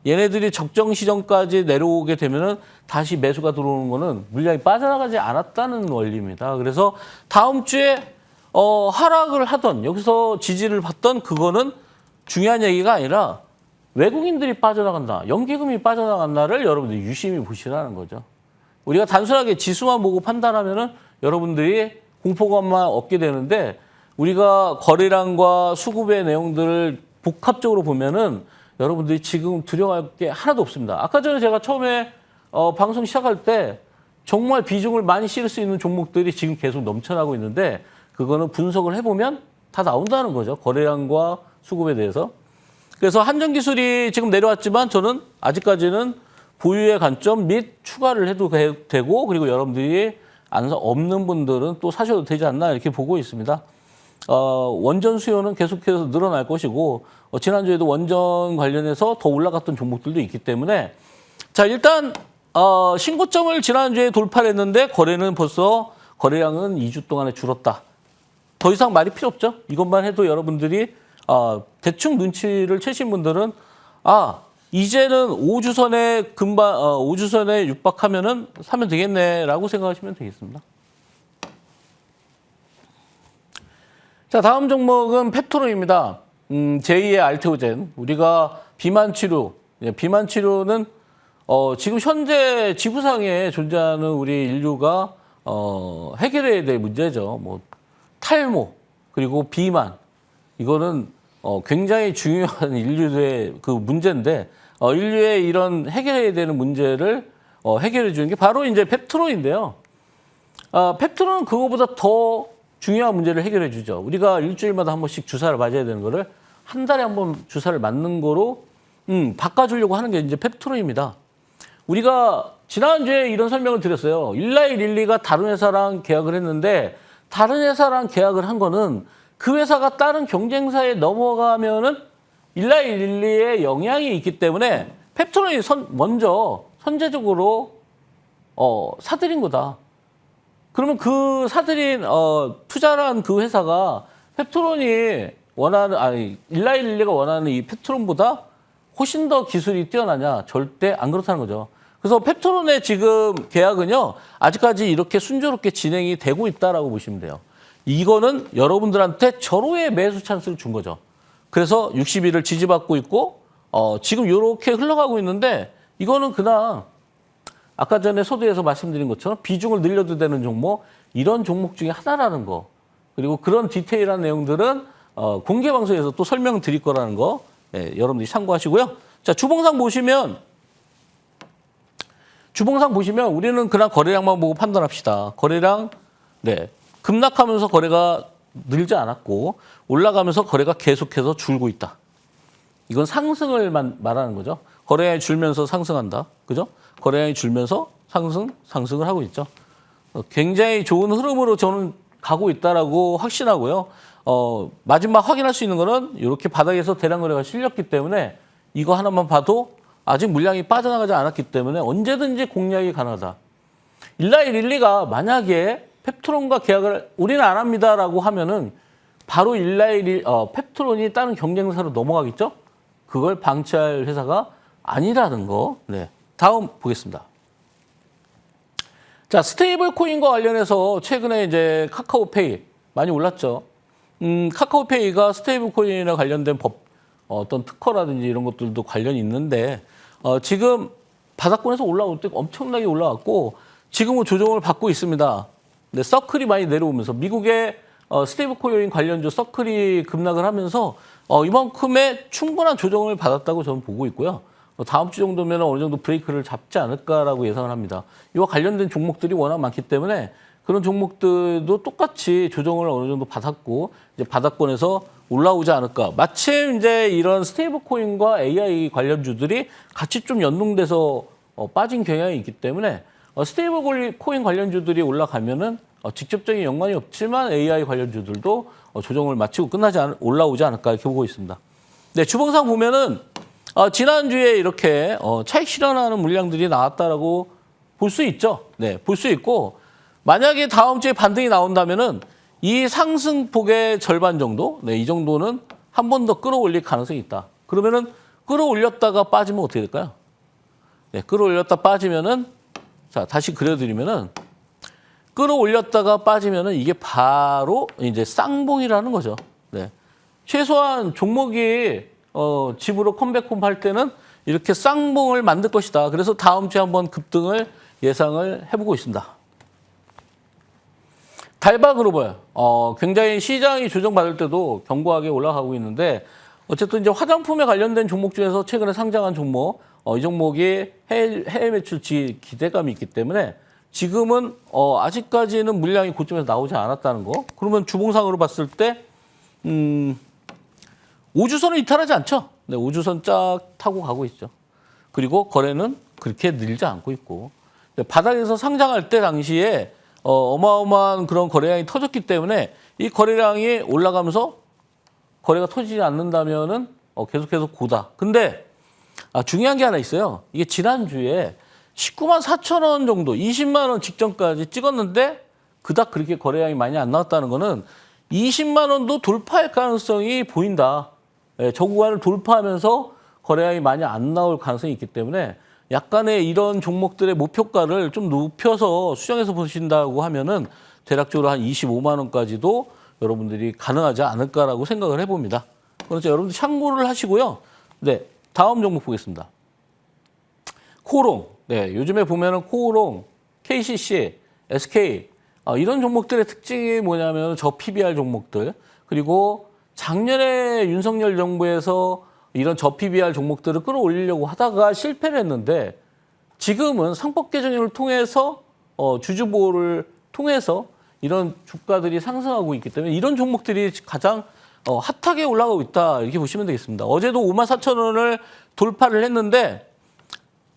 얘네들이 적정 시점까지 내려오게 되면은 다시 매수가 들어오는 거는 물량이 빠져나가지 않았다는 원리입니다. 그래서 다음 주에 하락을 하던 여기서 지지를 받던 그거는 중요한 얘기가 아니라 외국인들이 빠져나간다, 연기금이 빠져나간다를 여러분들이 유심히 보시라는 거죠. 우리가 단순하게 지수만 보고 판단하면은 여러분들이 공포감만 얻게 되는데 우리가 거래량과 수급의 내용들을 복합적으로 보면은 여러분들이 지금 두려워할 게 하나도 없습니다. 아까 전에 제가 처음에 방송 시작할 때 정말 비중을 많이 실을 수 있는 종목들이 지금 계속 넘쳐나고 있는데 그거는 분석을 해보면 다 나온다는 거죠. 거래량과 수급에 대해서. 그래서 한전기술이 지금 내려왔지만 저는 아직까지는 보유의 관점 및 추가를 해도 되고 그리고 여러분들이 없는 분들은 또 사셔도 되지 않나 이렇게 보고 있습니다. 원전 수요는 계속해서 늘어날 것이고 지난주에도 원전 관련해서 더 올라갔던 종목들도 있기 때문에 자 일단 신고점을 지난주에 돌파를 했는데 거래는 벌써 거래량은 2주 동안에 줄었다. 더 이상 말이 필요 없죠. 이것만 해도 여러분들이 대충 눈치를 채신 분들은 이제는 5주선에 5주선에 육박하면은 사면 되겠네라고 생각하시면 되겠습니다. 자, 다음 종목은 펩토로입니다. 제2의 알테오젠. 우리가 비만 치료, 비만 치료는 지금 현재 지구상에 존재하는 우리 인류가 해결해야 될 문제죠. 뭐 탈모 그리고 비만 이거는 굉장히 중요한 인류의 그 문제인데 인류의 이런 해결해야 되는 문제를 해결해 주는 게 바로 이제 펩토로인데요. 펩토로는 그거보다 더 중요한 문제를 해결해 주죠. 우리가 일주일마다 한 번씩 주사를 맞아야 되는 거를 한 달에 한 번 주사를 맞는 거로 바꿔주려고 하는 게 이제 펩토로입니다. 우리가 지난주에 이런 설명을 드렸어요. 일라이 릴리가 다른 회사랑 계약을 했는데 다른 회사랑 계약을 한 거는 그 회사가 다른 경쟁사에 넘어가면은 일라이 릴리의 영향이 있기 때문에 펩토론이 먼저 선제적으로 사들인 거다. 그러면 그 사들인 투자를 한 그 회사가 펩토론이 원하는 일라이 릴리가 원하는 이 펩토론보다 훨씬 더 기술이 뛰어나냐? 절대 안 그렇다는 거죠. 그래서 펩토론의 지금 계약은요 아직까지 이렇게 순조롭게 진행이 되고 있다라고 보시면 돼요. 이거는 여러분들한테 절호의 매수 찬스를 준 거죠. 그래서 60일을 지지받고 있고 지금 이렇게 흘러가고 있는데 이거는 그냥 아까 전에 소두에서 말씀드린 것처럼 비중을 늘려도 되는 종목 이런 종목 중에 하나라는 거. 그리고 그런 디테일한 내용들은 공개 방송에서 또 설명드릴 거라는 거 여러분들이 참고하시고요. 자, 주봉상 보시면 우리는 그냥 거래량만 보고 판단합시다. 거래량 급락하면서 거래가 늘지 않았고 올라가면서 거래가 계속해서 줄고 있다. 이건 상승을 말하는 거죠. 거래량이 줄면서 상승한다. 그죠? 거래량이 줄면서 상승을 하고 있죠. 굉장히 좋은 흐름으로 저는 가고 있다라고 확신하고요. 마지막 확인할 수 있는 거는 이렇게 바닥에서 대량 거래가 실렸기 때문에 이거 하나만 봐도 아직 물량이 빠져나가지 않았기 때문에 언제든지 공략이 가능하다. 일라일릴리가 만약에 펩트론과 계약을 우리는 안 합니다라고 하면은 바로 펩트론이 다른 경쟁사로 넘어가겠죠? 그걸 방치할 회사가 아니라는 거. 네. 다음 보겠습니다. 자, 스테이블 코인과 관련해서 최근에 이제 카카오페이 많이 올랐죠. 카카오페이가 스테이블 코인에 관련된 어떤 특허라든지 이런 것들도 관련이 있는데 지금 바닥권에서 올라올 때 엄청나게 올라왔고 지금은 조정을 받고 있습니다. 네, 서클이 많이 내려오면서 미국의 스테이블 코인 관련주 서클이 급락을 하면서 이만큼의 충분한 조정을 받았다고 저는 보고 있고요. 다음 주 정도면 어느 정도 브레이크를 잡지 않을까라고 예상을 합니다. 이와 관련된 종목들이 워낙 많기 때문에 그런 종목들도 똑같이 조정을 어느 정도 받았고 이제 바닥권에서 올라오지 않을까. 마침 이제 이런 스테이블 코인과 AI 관련주들이 같이 좀 연동돼서 빠진 경향이 있기 때문에 스테이블 코인 관련주들이 올라가면은 직접적인 연관이 없지만 AI 관련주들도 조정을 마치고 올라오지 않을까 이렇게 보고 있습니다. 네, 주봉상 보면은 지난주에 이렇게 차익 실현하는 물량들이 나왔다라고 볼 수 있죠. 네, 볼 수 있고 만약에 다음 주에 반등이 나온다면은 이 상승폭의 절반 정도, 네, 이 정도는 한 번 더 끌어올릴 가능성이 있다. 그러면은 끌어올렸다가 빠지면 어떻게 될까요? 네, 끌어올렸다 빠지면은 자, 다시 그려드리면은 끌어올렸다가 빠지면은 이게 바로 이제 쌍봉이라는 거죠. 네. 최소한 종목이 집으로 컴백홈 할 때는 이렇게 쌍봉을 만들 것이다. 그래서 다음 주에 한번 급등을 예상을 해보고 있습니다. 달박으로 봐요. 굉장히 시장이 조정받을 때도 견고하게 올라가고 있는데 어쨌든 이제 화장품에 관련된 종목 중에서 최근에 상장한 종목, 이 종목이 해외 매출치 기대감이 있기 때문에 지금은 아직까지는 물량이 고점에서 나오지 않았다는 거. 그러면 주봉상으로 봤을 때 5주선을 이탈하지 않죠. 네, 5주선 쫙 타고 가고 있죠. 그리고 거래는 그렇게 늘지 않고 있고 바닥에서 상장할 때 당시에 어마어마한 그런 거래량이 터졌기 때문에 이 거래량이 올라가면서 거래가 터지지 않는다면은 계속해서 고다. 근데 중요한 게 하나 있어요. 이게 지난주에 19만 4천 원 정도, 20만 원 직전까지 찍었는데 그닥 그렇게 거래량이 많이 안 나왔다는 거는 20만 원도 돌파할 가능성이 보인다. 저 구간을 돌파하면서 거래량이 많이 안 나올 가능성이 있기 때문에 약간의 이런 종목들의 목표가를 좀 높여서 수정해서 보신다고 하면은 대략적으로 한 25만 원까지도 여러분들이 가능하지 않을까라고 생각을 해봅니다. 그래서 여러분들 참고를 하시고요. 네, 다음 종목 보겠습니다. 코오롱. 네, 요즘에 보면은 코오롱, KCC, SK 이런 종목들의 특징이 뭐냐면 저 PBR 종목들 그리고 작년에 윤석열 정부에서 이런 저 PBR 종목들을 끌어올리려고 하다가 실패를 했는데 지금은 상법 개정을 통해서 주주보호를 통해서 이런 주가들이 상승하고 있기 때문에 이런 종목들이 가장 핫하게 올라가고 있다 이렇게 보시면 되겠습니다. 어제도 5만 4천 원을 돌파를 했는데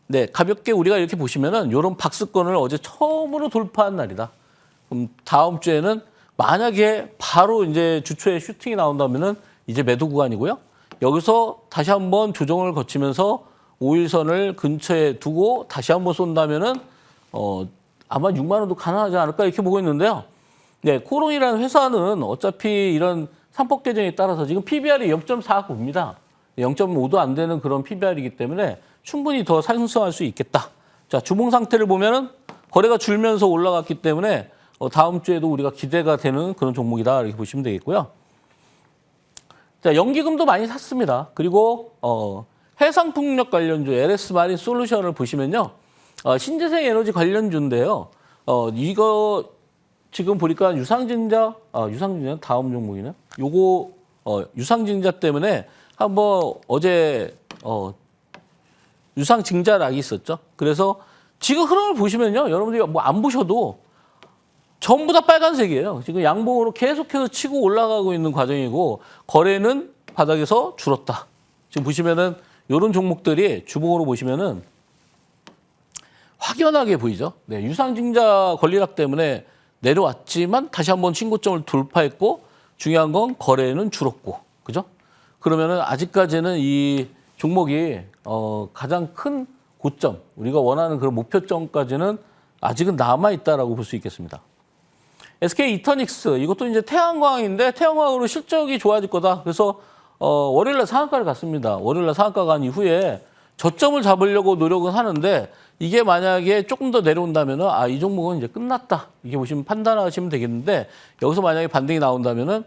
네, 가볍게 우리가 이렇게 보시면은 이런 박스권을 어제 처음으로 돌파한 날이다. 그럼 다음 주에는 만약에 바로 이제 주초에 슈팅이 나온다면은 이제 매도 구간이고요. 여기서 다시 한번 조정을 거치면서 5일선을 근처에 두고 다시 한번 쏜다면은 아마 6만 원도 가능하지 않을까 이렇게 보고 있는데요. 네, 코오롱이라는 회사는 어차피 이런 상법 개정에 따라서 지금 PBR이 0.49입니다. 0.5도 안 되는 그런 PBR이기 때문에 충분히 더 상승할 수 있겠다. 자, 주봉 상태를 보면은 거래가 줄면서 올라갔기 때문에 다음 주에도 우리가 기대가 되는 그런 종목이다 이렇게 보시면 되겠고요. 자, 연기금도 많이 샀습니다. 그리고 해상풍력 관련주 LS 마린 솔루션을 보시면요. 신재생 에너지 관련주인데요. 이거 지금 보니까 유상증자 다음 종목이네. 요거 유상증자 때문에 한번 어제 유상증자락이 있었죠. 그래서 지금 흐름을 보시면요, 여러분들이 뭐 안 보셔도 전부 다 빨간색이에요. 지금 양봉으로 계속해서 치고 올라가고 있는 과정이고 거래는 바닥에서 줄었다. 지금 보시면은 이런 종목들이 주봉으로 보시면은 확연하게 보이죠. 네, 유상증자 권리락 때문에 내려왔지만 다시 한번 신고점을 돌파했고 중요한 건 거래는 줄었고, 그죠? 그러면은 아직까지는 이 종목이 가장 큰 고점, 우리가 원하는 그런 목표점까지는 아직은 남아 있다라고 볼 수 있겠습니다. SK 이터닉스 이것도 이제 태양광인데 태양광으로 실적이 좋아질 거다. 그래서 월요일날 상한가를 갔습니다. 월요일날 상한가 간 이후에 저점을 잡으려고 노력은 하는데 이게 만약에 조금 더 내려온다면은 이 종목은 이제 끝났다. 이게 보시면 판단하시면 되겠는데 여기서 만약에 반등이 나온다면은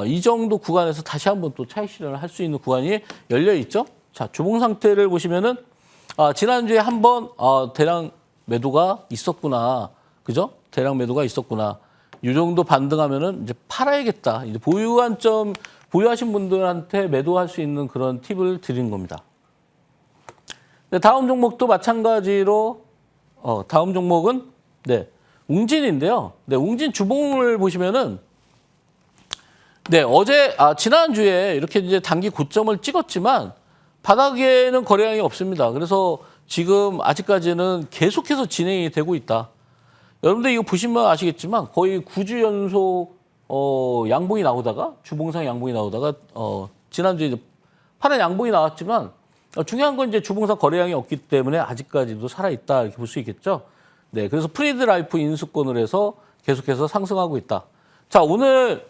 이 정도 구간에서 다시 한번 또 차익 실현을 할 수 있는 구간이 열려 있죠. 자, 주봉 상태를 보시면은 지난주에 한번 대량 매도가 있었구나. 그죠? 대량 매도가 있었구나. 이 정도 반등하면은 이제 팔아야겠다. 이제 보유하신 분들한테 매도할 수 있는 그런 팁을 드리는 겁니다. 다음 종목도 마찬가지로 다음 종목은 웅진인데요. 웅진 주봉을 보시면은 어제 지난주에 이렇게 이제 단기 고점을 찍었지만 바닥에는 거래량이 없습니다. 그래서 지금 아직까지는 계속해서 진행이 되고 있다. 여러분들 이거 보시면 아시겠지만 거의 9주 연속 양봉이 나오다가 주봉상 양봉이 나오다가 지난주에 이제 파란 양봉이 나왔지만 중요한 건 이제 주봉상 거래량이 없기 때문에 아직까지도 살아있다 이렇게 볼 수 있겠죠. 네, 그래서 프리드라이프 인수권을 해서 계속해서 상승하고 있다. 자, 오늘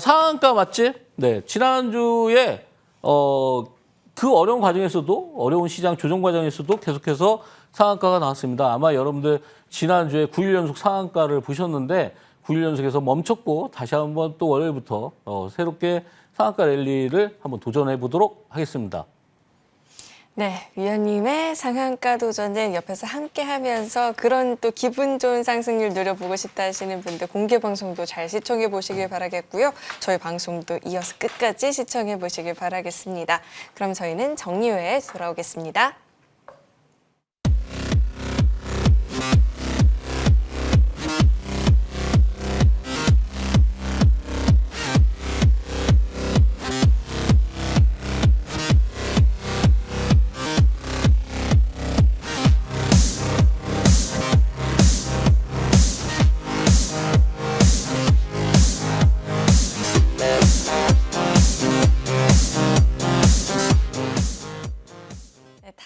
상한가 맞지? 네, 지난주에 그 어려운 과정에서도 어려운 시장 조정 과정에서도 계속해서 상한가가 나왔습니다. 아마 여러분들 지난주에 9일 연속 상한가를 보셨는데 9일 연속에서 멈췄고 다시 한번 또 월요일부터 새롭게 상한가 랠리를 한번 도전해 보도록 하겠습니다. 네, 위원님의 상한가 도전을 옆에서 함께 하면서 그런 또 기분 좋은 상승률 누려보고 싶다 하시는 분들 공개 방송도 잘 시청해 보시길 바라겠고요. 저희 방송도 이어서 끝까지 시청해 보시길 바라겠습니다. 그럼 저희는 정리 후에 돌아오겠습니다.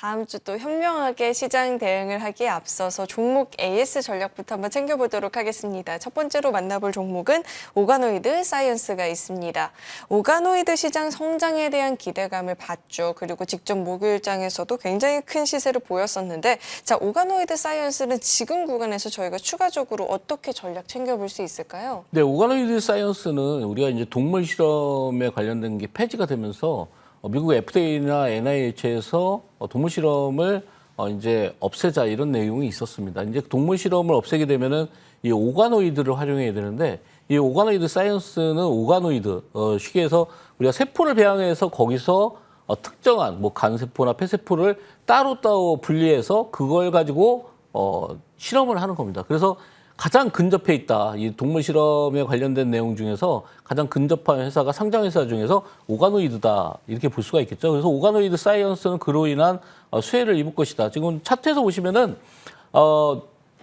다음 주 또 현명하게 시장 대응을 하기에 앞서서 종목 AS 전략부터 한번 챙겨보도록 하겠습니다. 첫 번째로 만나볼 종목은 오가노이드 사이언스가 있습니다. 오가노이드 시장 성장에 대한 기대감을 봤죠. 그리고 직접 목요일장에서도 굉장히 큰 시세를 보였었는데 자, 오가노이드 사이언스는 지금 구간에서 저희가 추가적으로 어떻게 전략 챙겨볼 수 있을까요? 네, 오가노이드 사이언스는 우리가 이제 동물 실험에 관련된 게 폐지가 되면서 미국 FDA나 NIH에서 동물 실험을 이제 없애자 이런 내용이 있었습니다. 이제 동물 실험을 없애게 되면은 이 오가노이드를 활용해야 되는데 이 오가노이드 사이언스는 오가노이드 쉽게 해서 우리가 세포를 배양해서 거기서 특정한 뭐 간세포나 폐세포를 따로 분리해서 그걸 가지고 실험을 하는 겁니다. 그래서 가장 근접해 있다. 이 동물 실험에 관련된 내용 중에서 가장 근접한 회사가 상장 회사 중에서 오가노이드다. 이렇게 볼 수가 있겠죠. 그래서 오가노이드 사이언스는 그로 인한 수혜를 입을 것이다. 지금 차트에서 보시면은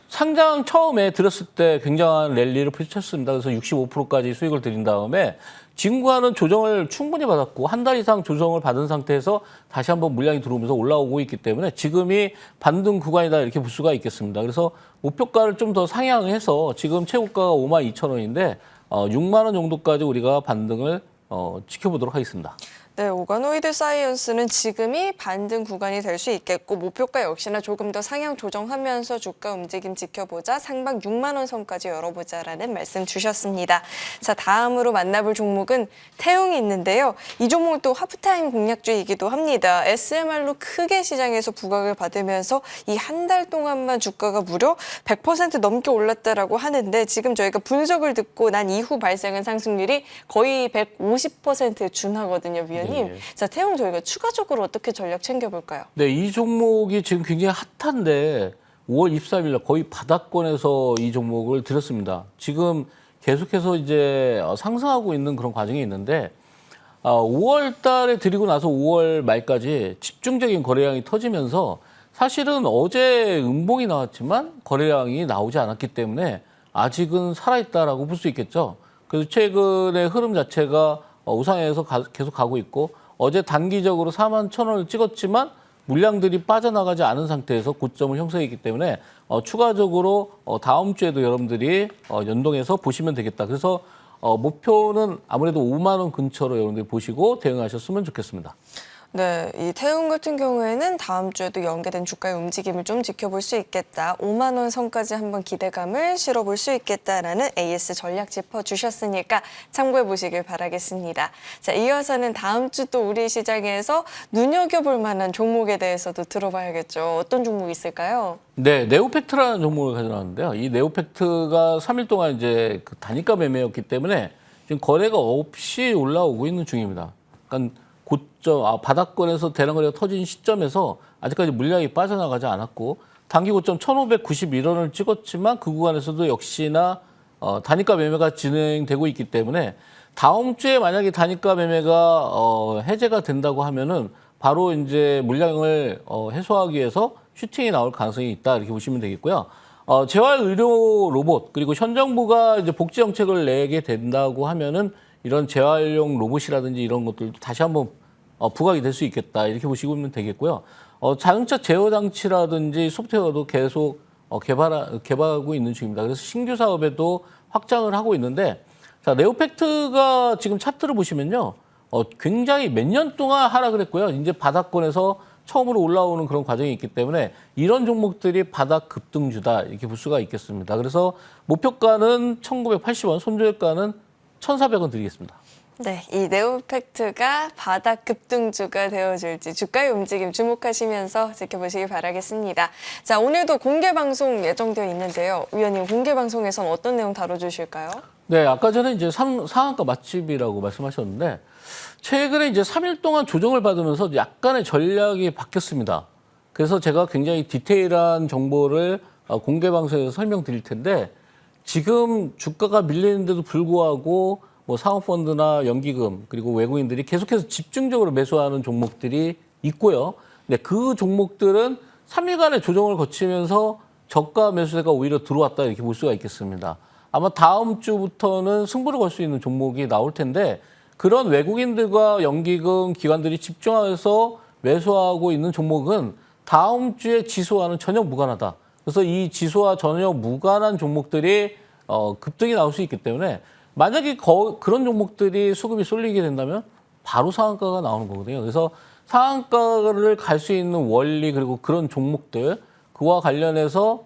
상장 처음에 들었을 때 굉장한 랠리를 펼쳤습니다. 그래서 65%까지 수익을 드린 다음에 지금과는 조정을 충분히 받았고 한 달 이상 조정을 받은 상태에서 다시 한번 물량이 들어오면서 올라오고 있기 때문에 지금이 반등 구간이다 이렇게 볼 수가 있겠습니다. 그래서 목표가를 좀 더 상향해서 지금 최고가가 52,000원인데 6만 원 정도까지 우리가 반등을 지켜보도록 하겠습니다. 네, 오가노이드 사이언스는 지금이 반등 구간이 될 수 있겠고 목표가 역시나 조금 더 상향 조정하면서 주가 움직임 지켜보자 상방 6만 원 선까지 열어보자라는 말씀 주셨습니다. 자, 다음으로 만나볼 종목은 태웅이 있는데요. 이 종목은 또 하프타임 공략주이기도 합니다. SMR로 크게 시장에서 부각을 받으면서 이 한 달 동안만 주가가 무려 100% 넘게 올랐다라고 하는데 지금 저희가 분석을 듣고 난 이후 발생한 상승률이 거의 150%에 준하거든요, 위원님. 네. 자, 태용 저희가 추가적으로 어떻게 전략 챙겨볼까요? 네, 이 종목이 지금 굉장히 핫한데 5월 23일 날 거의 바닥권에서 이 종목을 들였습니다. 지금 계속해서 이제 상승하고 있는 그런 과정이 있는데 5월 달에 들이고 나서 5월 말까지 집중적인 거래량이 터지면서 사실은 어제 음봉이 나왔지만 거래량이 나오지 않았기 때문에 아직은 살아있다라고 볼 수 있겠죠. 그래서 최근의 흐름 자체가 우상향에서 계속 가고 있고 어제 단기적으로 4만 1,000원을 찍었지만 물량들이 빠져나가지 않은 상태에서 고점을 형성했기 때문에 추가적으로 다음 주에도 여러분들이 연동해서 보시면 되겠다. 그래서 목표는 아무래도 5만 원 근처로 여러분들이 보시고 대응하셨으면 좋겠습니다. 네, 이 태웅 같은 경우에는 다음 주에도 연계된 주가의 움직임을 좀 지켜볼 수 있겠다. 5만 원 선까지 한번 기대감을 실어볼 수 있겠다라는 AS 전략 짚어주셨으니까 참고해 보시길 바라겠습니다. 자, 이어서는 다음 주 또 우리 시장에서 눈여겨볼 만한 종목에 대해서도 들어봐야겠죠. 어떤 종목이 있을까요? 네, 네오팩트라는 종목을 가져나왔는데요. 이 네오팩트가 3일 동안 이제 그 단위가 매매였기 때문에 지금 거래가 없이 올라오고 있는 중입니다. 그러니까 고점, 바닥권에서 대량 거래가 터진 시점에서 아직까지 물량이 빠져나가지 않았고 단기 고점 1,591원을 찍었지만 그 구간에서도 역시나 단위가 매매가 진행되고 있기 때문에 다음 주에 만약에 단위가 매매가 해제가 된다고 하면은 바로 이제 물량을 해소하기 위해서 슈팅이 나올 가능성이 있다 이렇게 보시면 되겠고요. 재활 의료 로봇 그리고 현 정부가 이제 복지 정책을 내게 된다고 하면은 이런 재활용 로봇이라든지 이런 것들도 다시 한번 부각이 될 수 있겠다 이렇게 보시면 되겠고요. 자동차 제어 장치라든지 소프트웨어도 계속 개발하고 있는 중입니다. 그래서 신규 사업에도 확장을 하고 있는데 자, 네오팩트가 지금 차트를 보시면요. 굉장히 몇 년 동안 하락을 했고요. 이제 바닥권에서 처음으로 올라오는 그런 과정이 있기 때문에 이런 종목들이 바닥 급등주다 이렇게 볼 수가 있겠습니다. 그래서 목표가는 1,980원, 손절가는 1,400원 드리겠습니다. 네, 이 네오팩트가 바닥 급등주가 되어줄지 주가의 움직임 주목하시면서 지켜보시기 바라겠습니다. 자, 오늘도 공개 방송 예정되어 있는데요. 위원님, 공개 방송에선 어떤 내용 다뤄주실까요? 네, 아까 전에 이제 상한가 맛집이라고 말씀하셨는데 최근에 이제 3일 동안 조정을 받으면서 약간의 전략이 바뀌었습니다. 그래서 제가 굉장히 디테일한 정보를 공개 방송에서 설명드릴 텐데 지금 주가가 밀리는데도 불구하고 뭐 사모펀드나 연기금 그리고 외국인들이 계속해서 집중적으로 매수하는 종목들이 있고요. 근데 그 종목들은 3일간의 조정을 거치면서 저가 매수세가 오히려 들어왔다 이렇게 볼 수가 있겠습니다. 아마 다음 주부터는 승부를 걸 수 있는 종목이 나올 텐데 그런 외국인들과 연기금 기관들이 집중해서 매수하고 있는 종목은 다음 주에 지수와는 전혀 무관하다. 그래서 이 지수와 전혀 무관한 종목들이 급등이 나올 수 있기 때문에 만약에 그런 종목들이 수급이 쏠리게 된다면 바로 상한가가 나오는 거거든요. 그래서 상한가를 갈 수 있는 원리 그리고 그런 종목들 그와 관련해서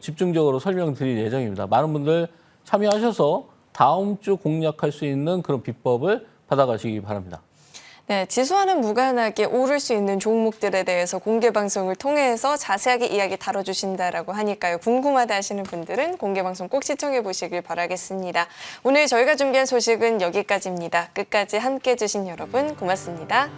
집중적으로 설명드릴 예정입니다. 많은 분들 참여하셔서 다음 주 공략할 수 있는 그런 비법을 받아가시기 바랍니다. 네, 지수와는 무관하게 오를 수 있는 종목들에 대해서 공개 방송을 통해서 자세하게 이야기 다뤄주신다라고 하니까요. 궁금하다 하시는 분들은 공개 방송 꼭 시청해 보시길 바라겠습니다. 오늘 저희가 준비한 소식은 여기까지입니다. 끝까지 함께 해주신 여러분 고맙습니다.